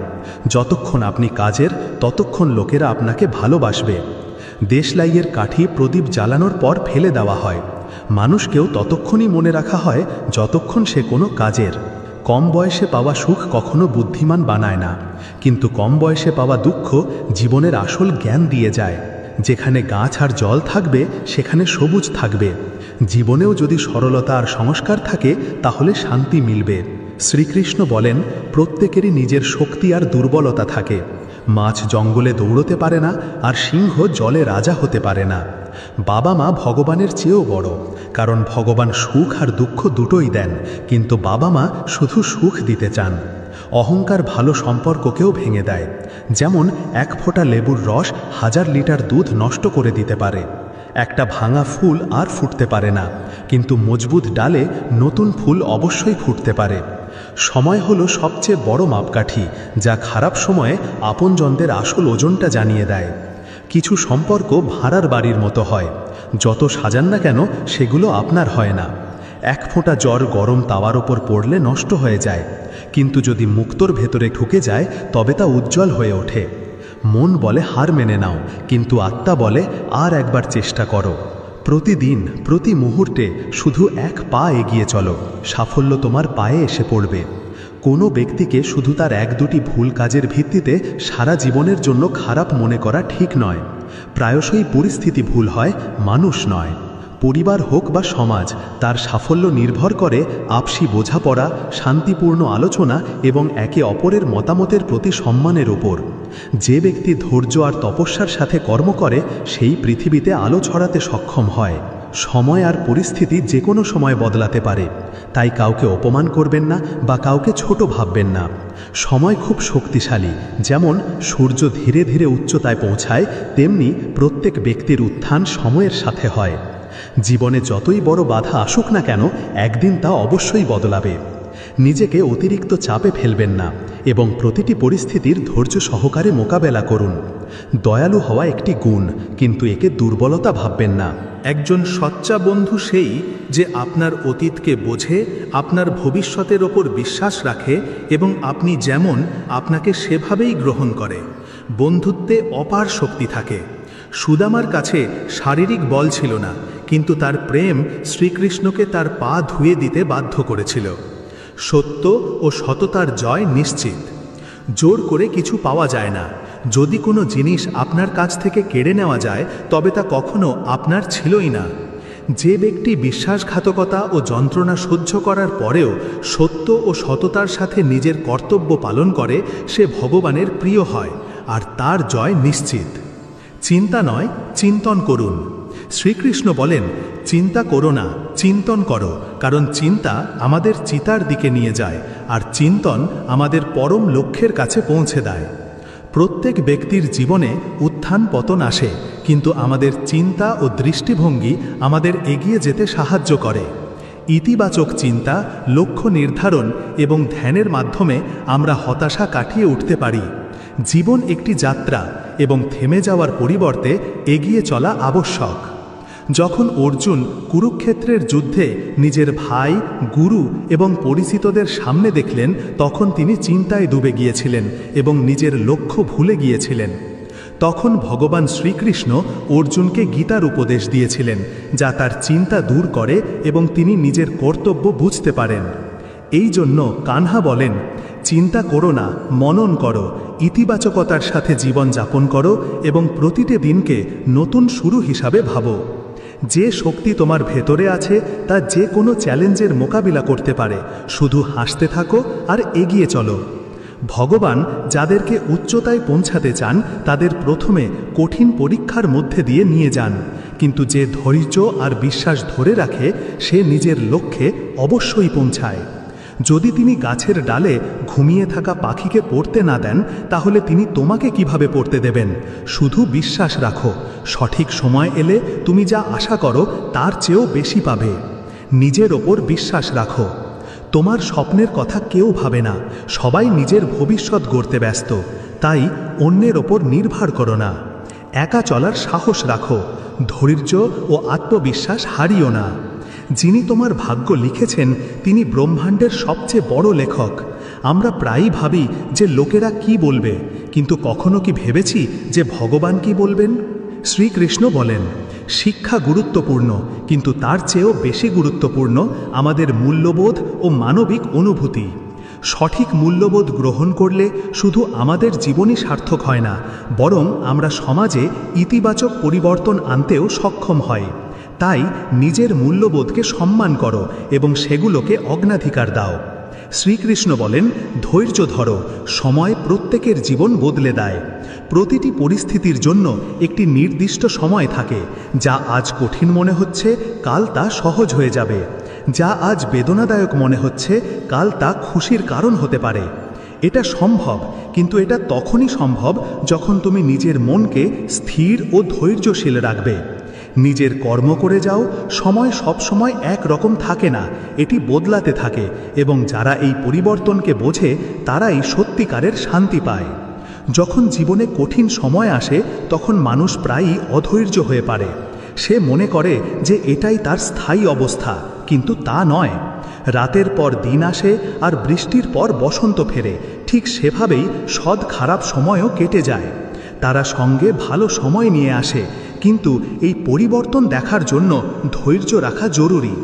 যতক্ষণ আপনি কাজের, ততক্ষণ লোকেরা আপনাকে ভালোবাসবে। দেশলাইয়ের কাঠি প্রদীপ জ্বালানোর পর ফেলে দেওয়া হয়, মানুষকেও ততক্ষণই মনে রাখা হয় যতক্ষণ সে কোনো কাজের। কম বয়সে পাওয়া সুখ কখনো বুদ্ধিমান বানায় না, কিন্তু কম বয়সে পাওয়া দুঃখ জীবনের আসল জ্ঞান দিয়ে যায়। যেখানে গাছ আর জল থাকবে সেখানে সবুজ থাকবে। জীবনেও যদি সরলতা আর সংস্কার থাকে তাহলে শান্তি মিলবে। শ্রীকৃষ্ণ বলেন, প্রত্যেকেরই নিজের শক্তি আর দুর্বলতা থাকে। মাছ জঙ্গলে দৌড়তে পারে না, আর সিংহ জলে রাজা হতে পারে না। বাবা মা ভগবানের চেয়েও বড়, কারণ ভগবান সুখ আর দুঃখ দুটোই দেন, কিন্তু বাবা মা শুধু সুখ দিতে চান। অহংকার ভালো সম্পর্ককেও ভেঙে দেয়। যেমন এক ফোঁটা লেবুর রস 1000 লিটার দুধ নষ্ট করে দিতে পারে। একটা ভাঙা ফুল আর ফুটতে পারে না, কিন্তু মজবুত ডালে নতুন ফুল অবশ্যই ফুটতে পারে। সময় হলো সবচেয়ে বড় মাপকাঠি, যা খারাপ সময়ে আপনজনদের আসল ওজনটা জানিয়ে দেয়। কিছু সম্পর্ক ভাড়ার বাড়ির মতো হয়, যত সাজান না কেন সেগুলো আপনার হয় না। এক ফোঁটা জ্বর গরম তাওয়ার ওপর পড়লে নষ্ট হয়ে যায়, কিন্তু যদি মুক্তোর ভেতরে ঢুকে যায় তবে তা উজ্জ্বল হয়ে ওঠে। মন বলে হার মেনে নাও, কিন্তু আত্মা বলে আর একবার চেষ্টা করো। প্রতিদিন, প্রতি মুহূর্তে শুধু এক পা এগিয়ে চলো, সাফল্য তোমার পায়ে এসে পড়বে। কোনো ব্যক্তিকে শুধু তার 1-2টি ভুল কাজের ভিত্তিতে সারা জীবনের জন্য খারাপ মনে করা ঠিক নয়। প্রায়শই পরিস্থিতি ভুল হয়, মানুষ নয়। পরিবার হোক বা সমাজ, তার সাফল্য নির্ভর করে আপসি বোঝাপড়া, শান্তিপূর্ণ আলোচনা এবং একে অপরের মতামতের প্রতি সম্মানের ওপর। যে ব্যক্তি ধৈর্য আর তপস্যার সাথে কর্ম করে সেই পৃথিবীতে আলো ছড়াতে সক্ষম হয়। সময় আর পরিস্থিতি যে কোনো সময় বদলাতে পারে, তাই কাউকে অপমান করবেন না বা কাউকে ছোট ভাববেন না। সময় খুব শক্তিশালী, যেমন সূর্য ধীরে ধীরে উচ্চতায় পৌঁছায়, তেমনি প্রত্যেক ব্যক্তির উত্থান সময়ের সাথে হয়। জীবনে যতই বড় বাধা আসুক না কেন, একদিন তা অবশ্যই বদলাবে। নিজেকে অতিরিক্ত চাপে ফেলবেন না এবং প্রতিটি পরিস্থিতির ধৈর্য সহকারে মোকাবেলা করুন। দয়ালু হওয়া একটি গুণ, কিন্তু একে দুর্বলতা ভাববেন না। একজন সচ্চা বন্ধু সেই যে আপনার অতীতকে বোঝে, আপনার ভবিষ্যতের ওপর বিশ্বাস রাখে এবং আপনি যেমন আপনাকে সেভাবেই গ্রহণ করে। বন্ধুত্বে অপার শক্তি থাকে। সুদামার কাছে শারীরিক বল ছিল না, কিন্তু তার প্রেম শ্রীকৃষ্ণকে তার পা ধুয়ে দিতে বাধ্য করেছিল। সত্য ও সততার জয় নিশ্চিত। জোর করে কিছু পাওয়া যায় না। যদি কোনো জিনিস আপনার কাছ থেকে কেড়ে নেওয়া যায় তবে তা কখনো আপনার ছিলই না। যে ব্যক্তি বিশ্বাসঘাতকতা ও যন্ত্রণা সহ্য করার পরেও সত্য ও সততার সাথে নিজের কর্তব্য পালন করে সে ভগবানের প্রিয় হয়, আর তার জয় নিশ্চিত। চিন্তা নয়, চিন্তন করুন। শ্রীকৃষ্ণ বলেন, চিন্তা করো না, চিন্তন করো, কারণ চিন্তা আমাদের চিতার দিকে নিয়ে যায় আর চিন্তন আমাদের পরম লক্ষ্যের কাছে পৌঁছে দেয়। প্রত্যেক ব্যক্তির জীবনে উত্থান পতন আসে, কিন্তু আমাদের চিন্তা ও দৃষ্টিভঙ্গি আমাদের এগিয়ে যেতে সাহায্য করে। ইতিবাচক চিন্তা, লক্ষ্য নির্ধারণ এবং ধ্যানের মাধ্যমে আমরা হতাশা কাটিয়ে উঠতে পারি। জীবন একটি যাত্রা, এবং থেমে যাওয়ার পরিবর্তে এগিয়ে চলা আবশ্যক। যখন অর্জুন কুরুক্ষেত্রের যুদ্ধে নিজের ভাই, গুরু এবং পরিচিতদের সামনে দেখলেন, তখন তিনি চিন্তায় ডুবে গিয়েছিলেন এবং নিজের লক্ষ্য ভুলে গিয়েছিলেন। তখন ভগবান শ্রীকৃষ্ণ অর্জুনকে গীতার উপদেশ দিয়েছিলেন, যা তার চিন্তা দূর করে এবং তিনি নিজের কর্তব্য বুঝতে পারেন। এই জন্য কানহা বলেন, চিন্তা করো না, মনন করো, ইতিবাচকতার সাথে জীবন যাপন করো এবং প্রতিটি দিনকে নতুন শুরু হিসাবে ভাবো। যে শক্তি তোমার ভেতরে আছে তা যে কোনো চ্যালেঞ্জের মোকাবিলা করতে পারে। শুধু হাসতে থাকো আর এগিয়ে চলো। ভগবান যাদেরকে উচ্চতায় পৌঁছাতে চান তাদের প্রথমে কঠিন পরীক্ষার মধ্যে দিয়ে নিয়ে যান, কিন্তু যে ধৈর্য আর বিশ্বাস ধরে রাখে সে নিজের লক্ষ্যে অবশ্যই পৌঁছায়। যদি তিনি গাছের ডালে ঘুমিয়ে থাকা পাখিকে পড়তে না দেন, তাহলে তিনি তোমাকে কিভাবে পড়তে দেবেন? শুধু বিশ্বাস রাখো, সঠিক সময় এলে তুমি যা আশা করো তার চেয়েও বেশি পাবে। নিজের ওপর বিশ্বাস রাখো। তোমার স্বপ্নের কথা কেউ ভাবে না, সবাই নিজের ভবিষ্যৎ গড়তে ব্যস্ত, তাই অন্যের ওপর নির্ভর করো না। একা চলার সাহস রাখো, ধৈর্য ও আত্মবিশ্বাস হারিও না। যিনি তোমার ভাগ্য লিখেছেন তিনি ব্রহ্মাণ্ডের সবচেয়ে বড় লেখক। আমরা প্রায়ই ভাবি যে লোকেরা কি বলবে, কিন্তু কখনো কি ভেবেছি যে ভগবান কি বলবেন? শ্রীকৃষ্ণ বলেন, শিক্ষা গুরুত্বপূর্ণ, কিন্তু তার চেয়েও বেশি গুরুত্বপূর্ণ আমাদের মূল্যবোধ ও মানবিক অনুভূতি। সঠিক মূল্যবোধ গ্রহণ করলে শুধু আমাদের জীবনই সার্থক হয় না, বরং আমরা সমাজে ইতিবাচক পরিবর্তন আনতেও সক্ষম হয়। তাই নিজের মূল্যবোধকে সম্মান করো এবং সেগুলোকে অগ্রাধিকার দাও। শ্রীকৃষ্ণ বলেন, ধৈর্য ধরো, সময় প্রত্যেকের জীবন বদলে দেয়। প্রতিটি পরিস্থিতির জন্য একটি নির্দিষ্ট সময় থাকে। যা আজ কঠিন মনে হচ্ছে কাল তা সহজ হয়ে যাবে। যা আজ বেদনাদায়ক মনে হচ্ছে কাল তা খুশির কারণ হতে পারে। এটা সম্ভব, কিন্তু এটা তখনই সম্ভব যখন তুমি নিজের মনকে স্থির ও ধৈর্যশীল রাখবে। নিজের কর্ম করে যাও। সময় সব সময় এক রকম থাকে না, এটি বদলাতে থাকে, এবং যারা এই পরিবর্তনকে বোঝে তারাই সত্যিকারের শান্তি পায়। যখন জীবনে কঠিন সময় আসে তখন মানুষ প্রায়ই অধৈর্য হয়ে পড়ে। সে মনে করে যে এটাই তার স্থায়ী অবস্থা, কিন্তু তা নয়। রাতের পর দিন আসে আর বৃষ্টির পর বসন্ত ফেরে, ঠিক সেভাবেই সৎ খারাপ সময়ও কেটে যায়। তারা সঙ্গে ভালো সময় নিয়ে আসে, কিন্তু এই পরিবর্তন দেখার জন্য ধৈর্য রাখা জরুরি।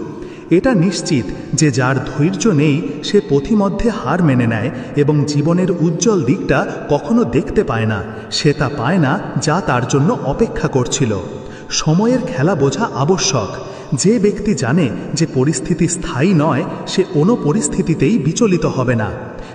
এটা নিশ্চিত যে যার ধৈর্য নেই সে পথিমধ্যে হার মেনে নেয় এবং জীবনের উজ্জ্বল দিকটা কখনো দেখতে পায় না। সে তা পায় না যা তার জন্য অপেক্ষা করছিল। সময়ের খেলা বোঝা আবশ্যক। যে ব্যক্তি জানে যে পরিস্থিতি স্থায়ী নয়, সে কোনো পরিস্থিতিতেই বিচলিত হবে না।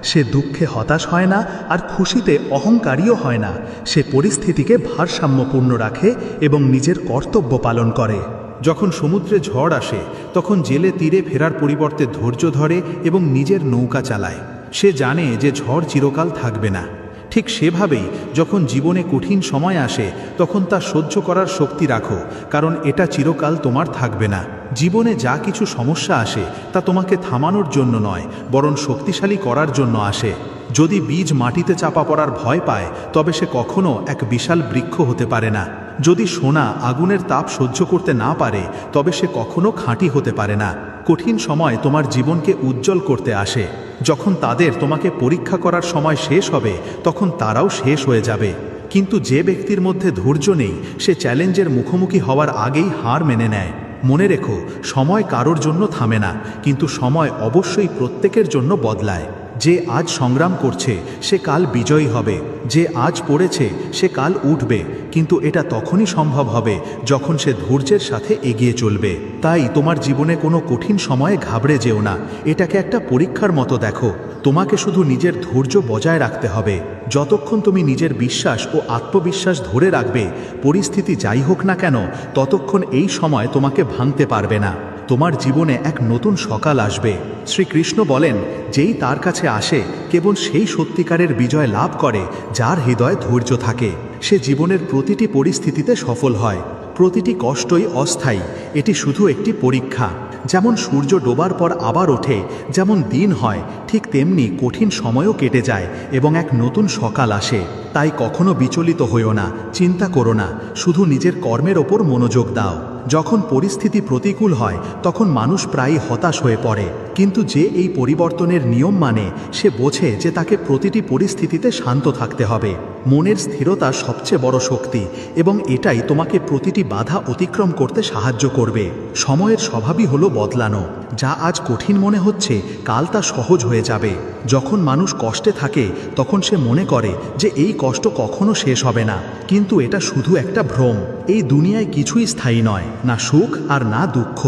সে দুঃখে হতাশ হয় না আর খুশিতে অহংকারীও হয় না। সে পরিস্থিতিকে ভারসাম্যপূর্ণ রাখে এবং নিজের কর্তব্য পালন করে। যখন সমুদ্রে ঝড় আসে তখন জেলে তীরে ফেরার পরিবর্তে ধৈর্য ধরে এবং নিজের নৌকা চালায়। সে জানে যে ঝড় চিরকাল থাকবে না। ঠিক সেভাবেই যখন জীবনে কঠিন সময় আসে তখন তা সহ্য করার শক্তি রাখো, কারণ এটা চিরকাল তোমার থাকবে না। জীবনে যা কিছু সমস্যা আসে তা তোমাকে থামানোর জন্য নয়, বরং শক্তিশালী করার জন্য আসে। যদি বীজ মাটিতে চাপা পড়ার ভয় পায় তবে সে কখনো এক বিশাল বৃক্ষ হতে পারে না। যদি সোনা আগুনের তাপ সহ্য করতে না পারে তবে সে কখনো খাঁটি হতে পারে না। কঠিন সময় তোমার জীবনকে উজ্জ্বল করতে আসে। যখন তাদের তোমাকে পরীক্ষা করার সময় শেষ হবে তখন তারাও শেষ হয়ে যাবে। কিন্তু যে ব্যক্তির মধ্যে ধৈর্য নেই সে চ্যালেঞ্জের মুখোমুখি হওয়ার আগেই হার মেনে নেয়। মনে রেখো, সময় কারোর জন্য থামে না, কিন্তু সময় অবশ্যই প্রত্যেকের জন্য বদলায়। যে আজ সংগ্রাম করছে সে কাল বিজয়ী হবে। যে আজ পড়েছে সে কাল উঠবে, কিন্তু এটা তখনই সম্ভব হবে যখন সে ধৈর্যের সাথে এগিয়ে চলবে। তাই তোমার জীবনে কোনো কঠিন সময়ে ঘাবড়ে যেও না। এটাকে একটা পরীক্ষার মতো দেখো। তোমাকে শুধু নিজের ধৈর্য বজায় রাখতে হবে। যতক্ষণ তুমি নিজের বিশ্বাস ও আত্মবিশ্বাস ধরে রাখবে, পরিস্থিতি যাই হোক না কেন, ততক্ষণ এই সময় তোমাকে ভাঙতে পারবে না। তোমার জীবনে এক নতুন সকাল আসবে। শ্রীকৃষ্ণ বলেন, যেই তার কাছে আসে কেবল সেই সত্যিকারের বিজয় লাভ করে যার হৃদয়ে ধৈর্য থাকে। সে জীবনের প্রতিটি পরিস্থিতিতে সফল হয়। প্রতিটি কষ্টই অস্থায়ী, এটি শুধু একটি পরীক্ষা। যেমন সূর্য ডোবার পর আবার ওঠে, যেমন দিন হয়, ঠিক তেমনি কঠিন সময়ও কেটে যায় এবং এক নতুন সকাল আসে। তাই কখনো বিচলিত হইও না, চিন্তা করো না, শুধু নিজের কর্মের ওপর মনোযোগ দাও। যখন পরিস্থিতি প্রতিকূল হয় তখন মানুষ প্রায়ই হতাশ হয়ে পড়ে, কিন্তু যে এই পরিবর্তনের নিয়ম মানে সে বোঝে যে তাকে প্রতিটি পরিস্থিতিতে শান্ত থাকতে হবে। মনের স্থিরতা সবচেয়ে বড় শক্তি এবং এটাই তোমাকে প্রতিটি বাধা অতিক্রম করতে সাহায্য করবে। সময়ের স্বভাবই হলো বদলানো। যা আজ কঠিন মনে হচ্ছে কাল তা সহজ হয়ে যাবে। যখন মানুষ কষ্টে থাকে তখন সে মনে করে যে এই কষ্ট কখনো শেষ হবে না, কিন্তু এটা শুধু একটা ভ্রম। এই দুনিয়ায় কিছুই স্থায়ী নয়, না সুখ আর না দুঃখ।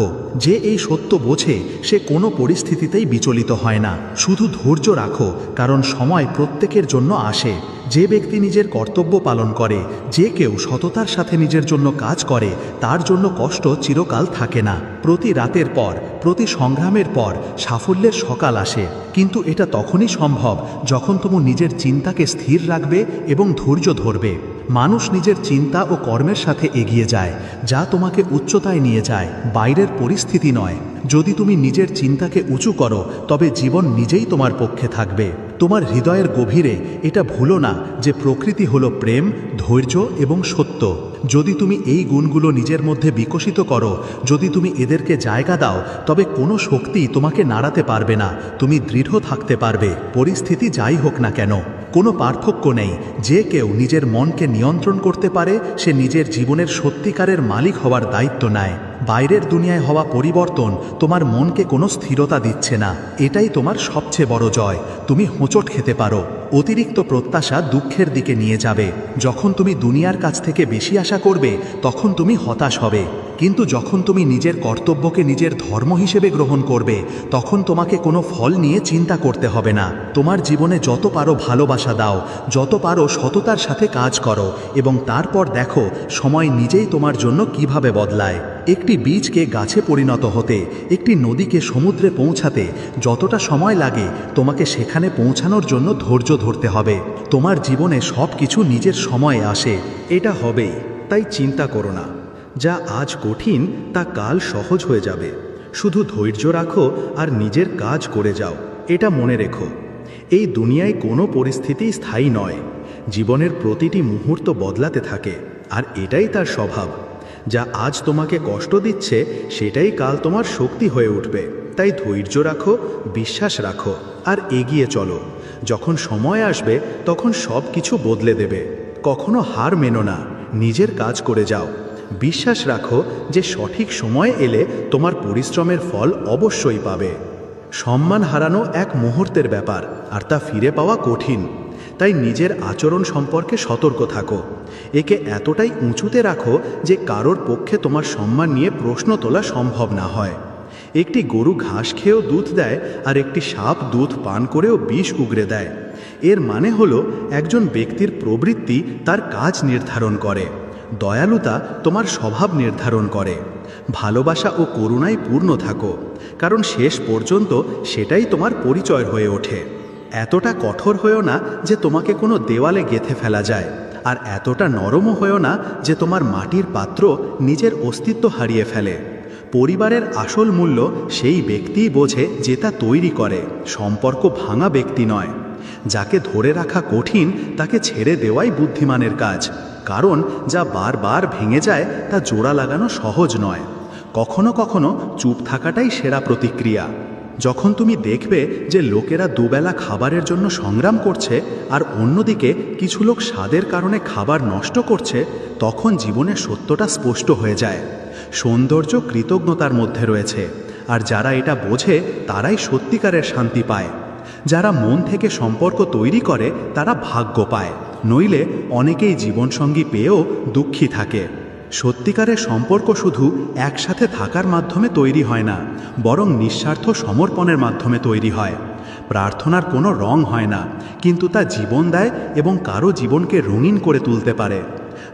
যে এই সত্য বোঝে সে কোনো পরিস্থিতিতেই বিচলিত হয় না। শুধু ধৈর্য রাখো, কারণ সময় প্রত্যেকের জন্য আসে। যে ব্যক্তি নিজের কর্তব্য পালন করে, যে কেউ সততার সাথে নিজের জন্য কাজ করে, তার জন্য কষ্ট চিরকাল থাকে না। প্রতি রাতের পর, প্রতি সংগ্রামের পর সাফল্যের সকাল আসে, কিন্তু এটা তখনই সম্ভব যখন তুমি নিজের চিন্তাকে স্থির রাখবে এবং ধৈর্য ধরবে। মানুষ নিজের চিন্তা ও কর্মের সাথে এগিয়ে যায়, যা তোমাকে উচ্চতায় নিয়ে যায়, বাইরের পরিস্থিতি নয়। যদি তুমি নিজের চিন্তাকে উঁচু করো তবে জীবন নিজেই তোমার পক্ষে থাকবে। তোমার হৃদয়ের গভীরে এটা ভুলো না যে প্রকৃতি হলো প্রেম, ধৈর্য এবং সত্য। যদি তুমি এই গুণগুলো নিজের মধ্যে বিকশিত করো, যদি তুমি এদেরকে জায়গা দাও, তবে কোনো শক্তি তোমাকে নাড়াতে পারবে না। তুমি দৃঢ় থাকতে পারবে, পরিস্থিতি যাই হোক না কেন। কোনো পার্থক্য নেই। যে কেউ নিজের মনকে নিয়ন্ত্রণ করতে পারে সে নিজের জীবনের সত্যিকারের মালিক হওয়ার দায়িত্ব নেয়। বাইরের দুনিয়ায় হওয়া পরিবর্তন তোমার মনকে কোনো স্থিরতা দিচ্ছে না। এটাই তোমার সবচেয়ে বড় জয়। তুমি হোঁচট খেতে পারো, অতিরিক্ত প্রত্যাশা দুঃখের দিকে নিয়ে যাবে। যখন তুমি দুনিয়ার কাছ থেকে বেশি আশা করবে তখন তুমি হতাশ হবে, কিন্তু যখন তুমি নিজের কর্তব্যকে নিজের ধর্ম হিসেবে গ্রহণ করবে তখন তোমাকে কোনো ফল নিয়ে চিন্তা করতে হবে না। তোমার জীবনে যত পারো ভালোবাসা দাও, যত পারো সততার সাথে কাজ করো, এবং তারপর দেখো সময় নিজেই তোমার জন্য কিভাবে বদলায়। একটি বীজকে গাছে পরিণত হতে, একটি নদীকে সমুদ্রে পৌঁছাতে যতটা সময় লাগে তোমাকে সেখানে পৌঁছানোর জন্য ধৈর্য ধরতে হবে। তোমার জীবনে সব কিছু নিজের সময়ে আসে, এটা হবেই। তাই চিন্তা করো না। যা আজ কঠিন তা কাল সহজ হয়ে যাবে। শুধু ধৈর্য রাখো আর নিজের কাজ করে যাও। এটা মনে রেখো, এই দুনিয়ায় কোনো পরিস্থিতি স্থায়ী নয়। জীবনের প্রতিটি মুহূর্ত বদলাতে থাকে, আর এটাই তার স্বভাব। যা আজ তোমাকে কষ্ট দিচ্ছে সেটাই কাল তোমার শক্তি হয়ে উঠবে। তাই ধৈর্য রাখো, বিশ্বাস রাখো আর এগিয়ে চলো। যখন সময় আসবে তখন সব কিছু বদলে দেবে। কখনো হার মেনো না, নিজের কাজ করে যাও। বিশ্বাস রাখো যে সঠিক সময় এলে তোমার পরিশ্রমের ফল অবশ্যই পাবে। সম্মান হারানো এক মুহূর্তের ব্যাপার, আর তা ফিরে পাওয়া কঠিন। তাই নিজের আচরণ সম্পর্কে সতর্ক থাকো। একে এতটাই উঁচুতে রাখো যে কারোর পক্ষে তোমার সম্মান নিয়ে প্রশ্ন তোলা সম্ভব না হয়। একটি গরু ঘাস খেয়েও দুধ দেয়, আর একটি সাপ দুধ পান করেও বিষ উগরে দেয়। এর মানে হলো একজন ব্যক্তির প্রবৃত্তি তার কাজ নির্ধারণ করে, দয়ালুতা তোমার স্বভাব নির্ধারণ করে। ভালোবাসা ও করুণায় পূর্ণ থাকো, কারণ শেষ পর্যন্ত সেটাই তোমার পরিচয় হয়ে ওঠে। এতটা কঠোর হয়েও না যে তোমাকে কোনো দেওয়ালে গেঁথে ফেলা যায়, আর এতটা নরমও হয়েও না যে তোমার মাটির পাত্র নিজের অস্তিত্ব হারিয়ে ফেলে। পরিবারের আসল মূল্য সেই ব্যক্তিই বোঝে যে তা তৈরি করে, সম্পর্ক ভাঙা ব্যক্তি নয়। যাকে ধরে রাখা কঠিন তাকে ছেড়ে দেওয়াই বুদ্ধিমানের কাজ, কারণ যা বারবার ভেঙে যায় তা জোড়া লাগানো সহজ নয়। কখনো কখনো চুপ থাকাটাই সেরা প্রতিক্রিয়া। যখন তুমি দেখবে যে লোকেরা দুবেলা খাবারের জন্য সংগ্রাম করছে আর অন্যদিকে কিছু লোক স্বাদের কারণে খাবার নষ্ট করছে, তখন জীবনের সত্যটা স্পষ্ট হয়ে যায়। সৌন্দর্য কৃতজ্ঞতার মধ্যে রয়েছে, আর যারা এটা বোঝে তারাই সত্যিকারের শান্তি পায়। যারা মন থেকে সম্পর্ক তৈরি করে তারা ভাগ্য পায়, নইলে অনেকেই জীবনসঙ্গী পেয়েও দুঃখী থাকে। সত্যিকারের সম্পর্ক শুধু একসাথে থাকার মাধ্যমে তৈরি হয় না, বরং নিঃস্বার্থ সমর্পণের মাধ্যমে তৈরি হয়। প্রার্থনার কোনো রং হয় না, কিন্তু তা জীবন দেয় এবং কারো জীবনকে রঙিন করে তুলতে পারে।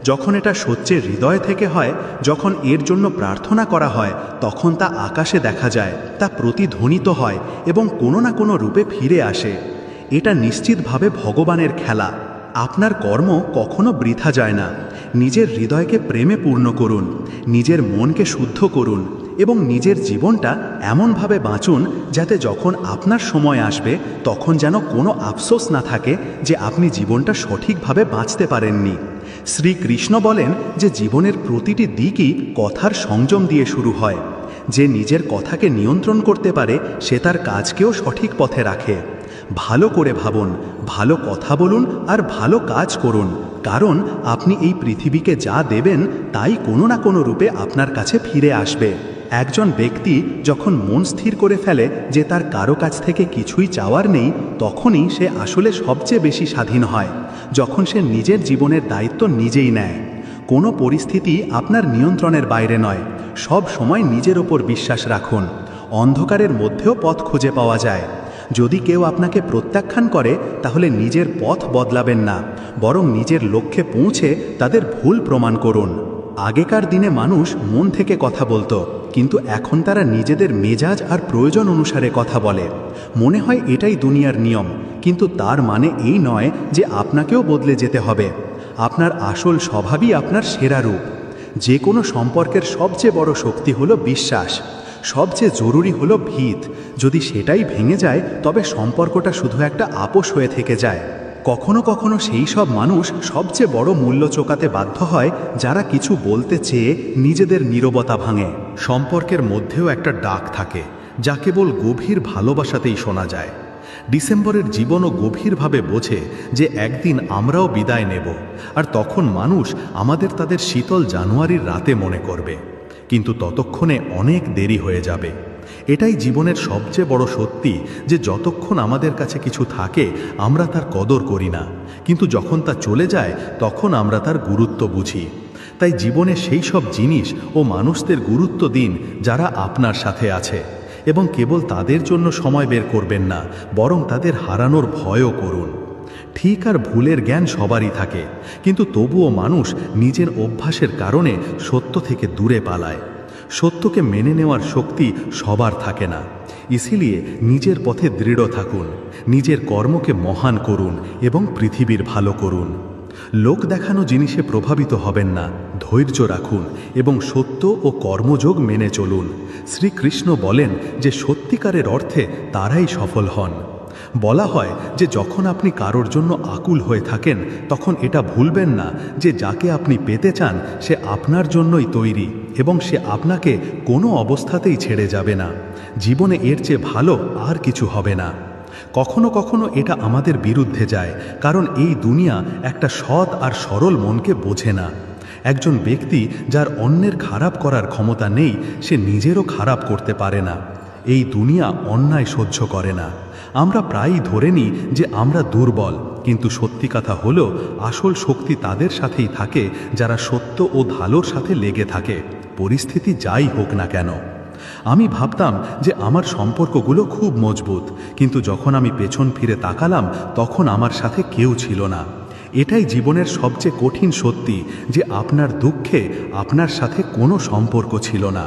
যখন এটা সত্যের হৃদয় থেকে হয়, যখন এর জন্য প্রার্থনা করা হয়, তখন তা আকাশে দেখা যায়, তা প্রতিধ্বনিত হয় এবং কোনো না কোনো রূপে ফিরে আসে। এটা নিশ্চিতভাবে ভগবানের খেলা। আপনার কর্ম কখনো বৃথা যায় না। নিজের হৃদয়কে প্রেমে পূর্ণ করুন, নিজের মনকে শুদ্ধ করুন এবং নিজের জীবনটা এমনভাবে বাঁচুন যাতে যখন আপনার সময় আসবে তখন যেন কোনো আফসোস না থাকে যে আপনি জীবনটা সঠিকভাবে বাঁচতে পারেননি। শ্রীকৃষ্ণ বলেন যে জীবনের প্রতিটি দিকই কথার সংযম দিয়ে শুরু হয়। যে নিজের কথাকে নিয়ন্ত্রণ করতে পারে সে তার কাজকেও সঠিক পথে রাখে। ভালো করে ভাবুন, ভালো কথা বলুন আর ভালো কাজ করুন, কারণ আপনি এই পৃথিবীকে যা দেবেন তাই কোনো না কোনো রূপে আপনার কাছে ফিরে আসবে। একজন ব্যক্তি যখন মন স্থির করে ফেলে যে তার কারো কাছ থেকে কিছুই চাওয়ার নেই, তখনই সে আসলে সবচেয়ে বেশি স্বাধীন হয়, যখন সে নিজের জীবনের দায়িত্ব নিজেই নেয়। কোনো পরিস্থিতি আপনার নিয়ন্ত্রণের বাইরে নয়। সব সময় নিজের ওপর বিশ্বাস রাখুন। অন্ধকারের মধ্যেও পথ খুঁজে পাওয়া যায়। যদি কেউ আপনাকে প্রত্যাখ্যান করে তাহলে নিজের পথ বদলাবেন না, বরং নিজের লক্ষ্যে পৌঁছে তাদের ভুল প্রমাণ করুন। আগেকার দিনে মানুষ মন থেকে কথা বলতো, কিন্তু এখন তারা নিজেদের মেজাজ আর প্রয়োজন অনুসারে কথা বলে। মনে হয় এটাই দুনিয়ার নিয়ম, কিন্তু তার মানে এই নয় যে আপনাকেও বদলে যেতে হবে। আপনার আসল স্বভাবই আপনার সেরা রূপ। যে কোনো সম্পর্কের সবচেয়ে বড় শক্তি হলো বিশ্বাস। সবচেয়ে জরুরি হলো ভিত। যদি সেটাই ভেঙে যায় তবে সম্পর্কটা শুধু একটা আপোষ হয়ে থেকে যায়। কখনো কখনো সেই সব মানুষ সবচেয়ে বড় মূল্য চোকাতে বাধ্য হয় যারা কিছু বলতে চেয়ে নিজেদের নীরবতা ভাঙে। সম্পর্কের মধ্যেও একটা ডাক থাকে যা কেবল গভীর ভালোবাসাতেই শোনা যায়। ডিসেম্বরের জীবনও গভীরভাবে বোঝে যে একদিন আমরাও বিদায় নেব, আর তখন মানুষ আমাদের তাদের শীতল জানুয়ারির রাতে মনে করবে, কিন্তু ততক্ষণে অনেক দেরি হয়ে যাবে। এটাই জীবনের সবচেয়ে বড় সত্যি যে যতক্ষণ আমাদের কাছে কিছু থাকে আমরা তার কদর করি না, কিন্তু যখন তা চলে যায় তখন আমরা তার গুরুত্ব বুঝি। তাই জীবনে সেই সব জিনিস ও মানুষদের গুরুত্ব দিন যারা আপনার সাথে আছে, এবং কেবল তাদের জন্য সময় বের করবেন না, বরং তাদের হারানোর ভয়ও করুন। ঠিক আর ভুলের জ্ঞান সবারই থাকে, কিন্তু তবুও মানুষ নিজের অভ্যাসের কারণে সত্য থেকে দূরে পালায়। সত্যকে মেনে নেওয়ার শক্তি সবার থাকে না। ইসিলিয়ে নিজের পথে দৃঢ় থাকুন, নিজের কর্মকে মহান করুন এবং পৃথিবীর ভালো করুন। লোক দেখানো জিনিসে প্রভাবিত হবেন না, ধৈর্য রাখুন এবং সত্য ও কর্মযোগ মেনে চলুন। শ্রীকৃষ্ণ বলেন যে সত্যিকারের অর্থে তারাই সফল হন। বলা হয় যে যখন আপনি কারোর জন্য আকুল হয়ে থাকেন তখন এটা ভুলবেন না যে যাকে আপনি পেতে চান সে আপনার জন্যই তৈরি এবং সে আপনাকে কোনো অবস্থাতেই ছেড়ে যাবে না। জীবনে এর চেয়ে ভালো আর কিছু হবে না। কখনো কখনো এটা আমাদের বিরুদ্ধে যায়, কারণ এই দুনিয়া একটা সৎ আর সরল মনকে বোঝে না। একজন ব্যক্তি যার অন্যের খারাপ করার ক্ষমতা নেই সে নিজেরও খারাপ করতে পারে না। এই দুনিয়া অন্যায় সহ্য করে না। আমরা প্রায়ই ধরে নিই যে আমরা দুর্বল, কিন্তু সত্যি কথা হলো আসল শক্তি তাদের সাথেই থাকে যারা সত্য ও ভালোর সাথে লেগে থাকে, পরিস্থিতি যাই হোক না কেন। আমি ভাবতাম যে আমার সম্পর্কগুলো খুব মজবুত, কিন্তু যখন আমি পেছন ফিরে তাকালাম তখন আমার সাথে কেউ ছিল না। এটাই জীবনের সবচেয়ে কঠিন সত্যি যে আপনার দুঃখে আপনার সাথে কোনো সম্পর্ক ছিল না।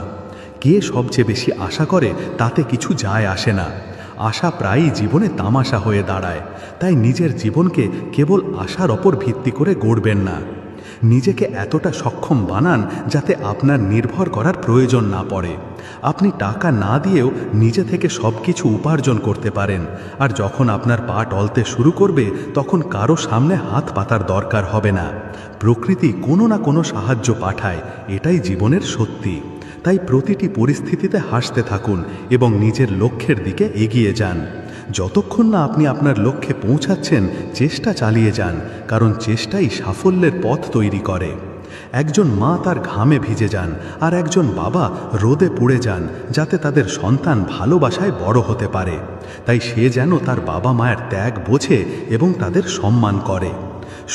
কে সবচেয়ে বেশি আশা করে তাতে কিছু যায় আসে না। আশা প্রায়ই জীবনে তামাশা হয়ে দাঁড়ায়। তাই নিজের জীবনকে কেবল আশার ওপর ভিত্তি করে গড়বেন না। নিজেকে এতটা সক্ষম বানান যাতে আপনার নির্ভর করার প্রয়োজন না পড়ে। আপনি টাকা না দিয়েও নিজে থেকে সব কিছু উপার্জন করতে পারেন, আর যখন আপনার পা টলতে শুরু করবে তখন কারো সামনে হাত পাতার দরকার হবে না। প্রকৃতি কোনো না কোনো সাহায্য পাঠায়, এটাই জীবনের সত্যি। তাই প্রতিটি পরিস্থিতিতে হাসতে থাকুন এবং নিজের লক্ষ্যের দিকে এগিয়ে যান। যতক্ষণ না আপনি আপনার লক্ষ্যে পৌঁছাচ্ছেন চেষ্টা চালিয়ে যান, কারণ চেষ্টাই সাফল্যের পথ তৈরি করে। একজন মা তার ঘামে ভিজে যান আর একজন বাবা রোদে পুড়ে যান যাতে তাদের সন্তান ভালোবাসায় বড় হতে পারে। তাই সে যেন তার বাবা মায়ের ত্যাগ বোঝে এবং তাদের সম্মান করে।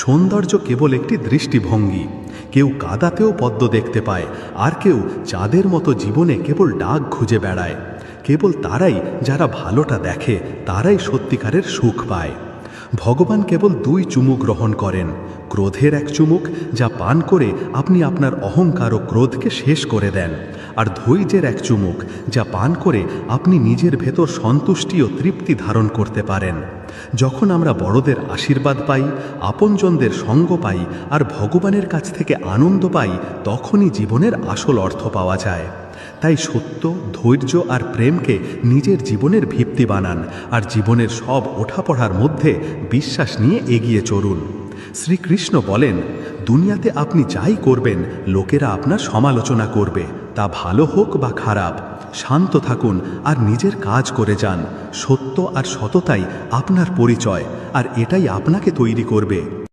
সৌন্দর্য কেবল একটি দৃষ্টিভঙ্গি। কেউ কাদাতেও পদ্ম দেখতে পায়, আর কেউ চাঁদের মতো জীবনে কেবল ডাক খুঁজে বেড়ায়। কেবল তারাই যারা ভালোটা দেখে তারাই সত্যিকারের সুখ পায়। ভগবান কেবল 2 চুমুক গ্রহণ করেন, ক্রোধের এক চুমুক যা পান করে আপনি আপনার অহংকার ও ক্রোধকে শেষ করে দেন, আর ধৈর্যের এক চুমুক যা পান করে আপনি নিজের ভেতর সন্তুষ্টি ও তৃপ্তি ধারণ করতে পারেন। যখন আমরা বড়দের আশীর্বাদ পাই, আপনজনদের সঙ্গ পাই আর ভগবানের কাছ থেকে আনন্দ পাই, তখনই জীবনের আসল অর্থ পাওয়া যায়। তাই সত্য, ধৈর্য আর প্রেমকে নিজের জীবনের ভিত্তি বানান, আর জীবনের সব ওঠাপড়ার মধ্যে বিশ্বাস নিয়ে এগিয়ে চলুন। শ্রীকৃষ্ণ বলেন, দুনিয়াতে আপনি যাই করবেন লোকেরা আপনার সমালোচনা করবে, তা ভালো হোক বা খারাপ। শান্ত থাকুন আর নিজের কাজ করে যান। সত্য আর সততাই আপনার পরিচয়, আর এটাই আপনাকে তৈরি করবে।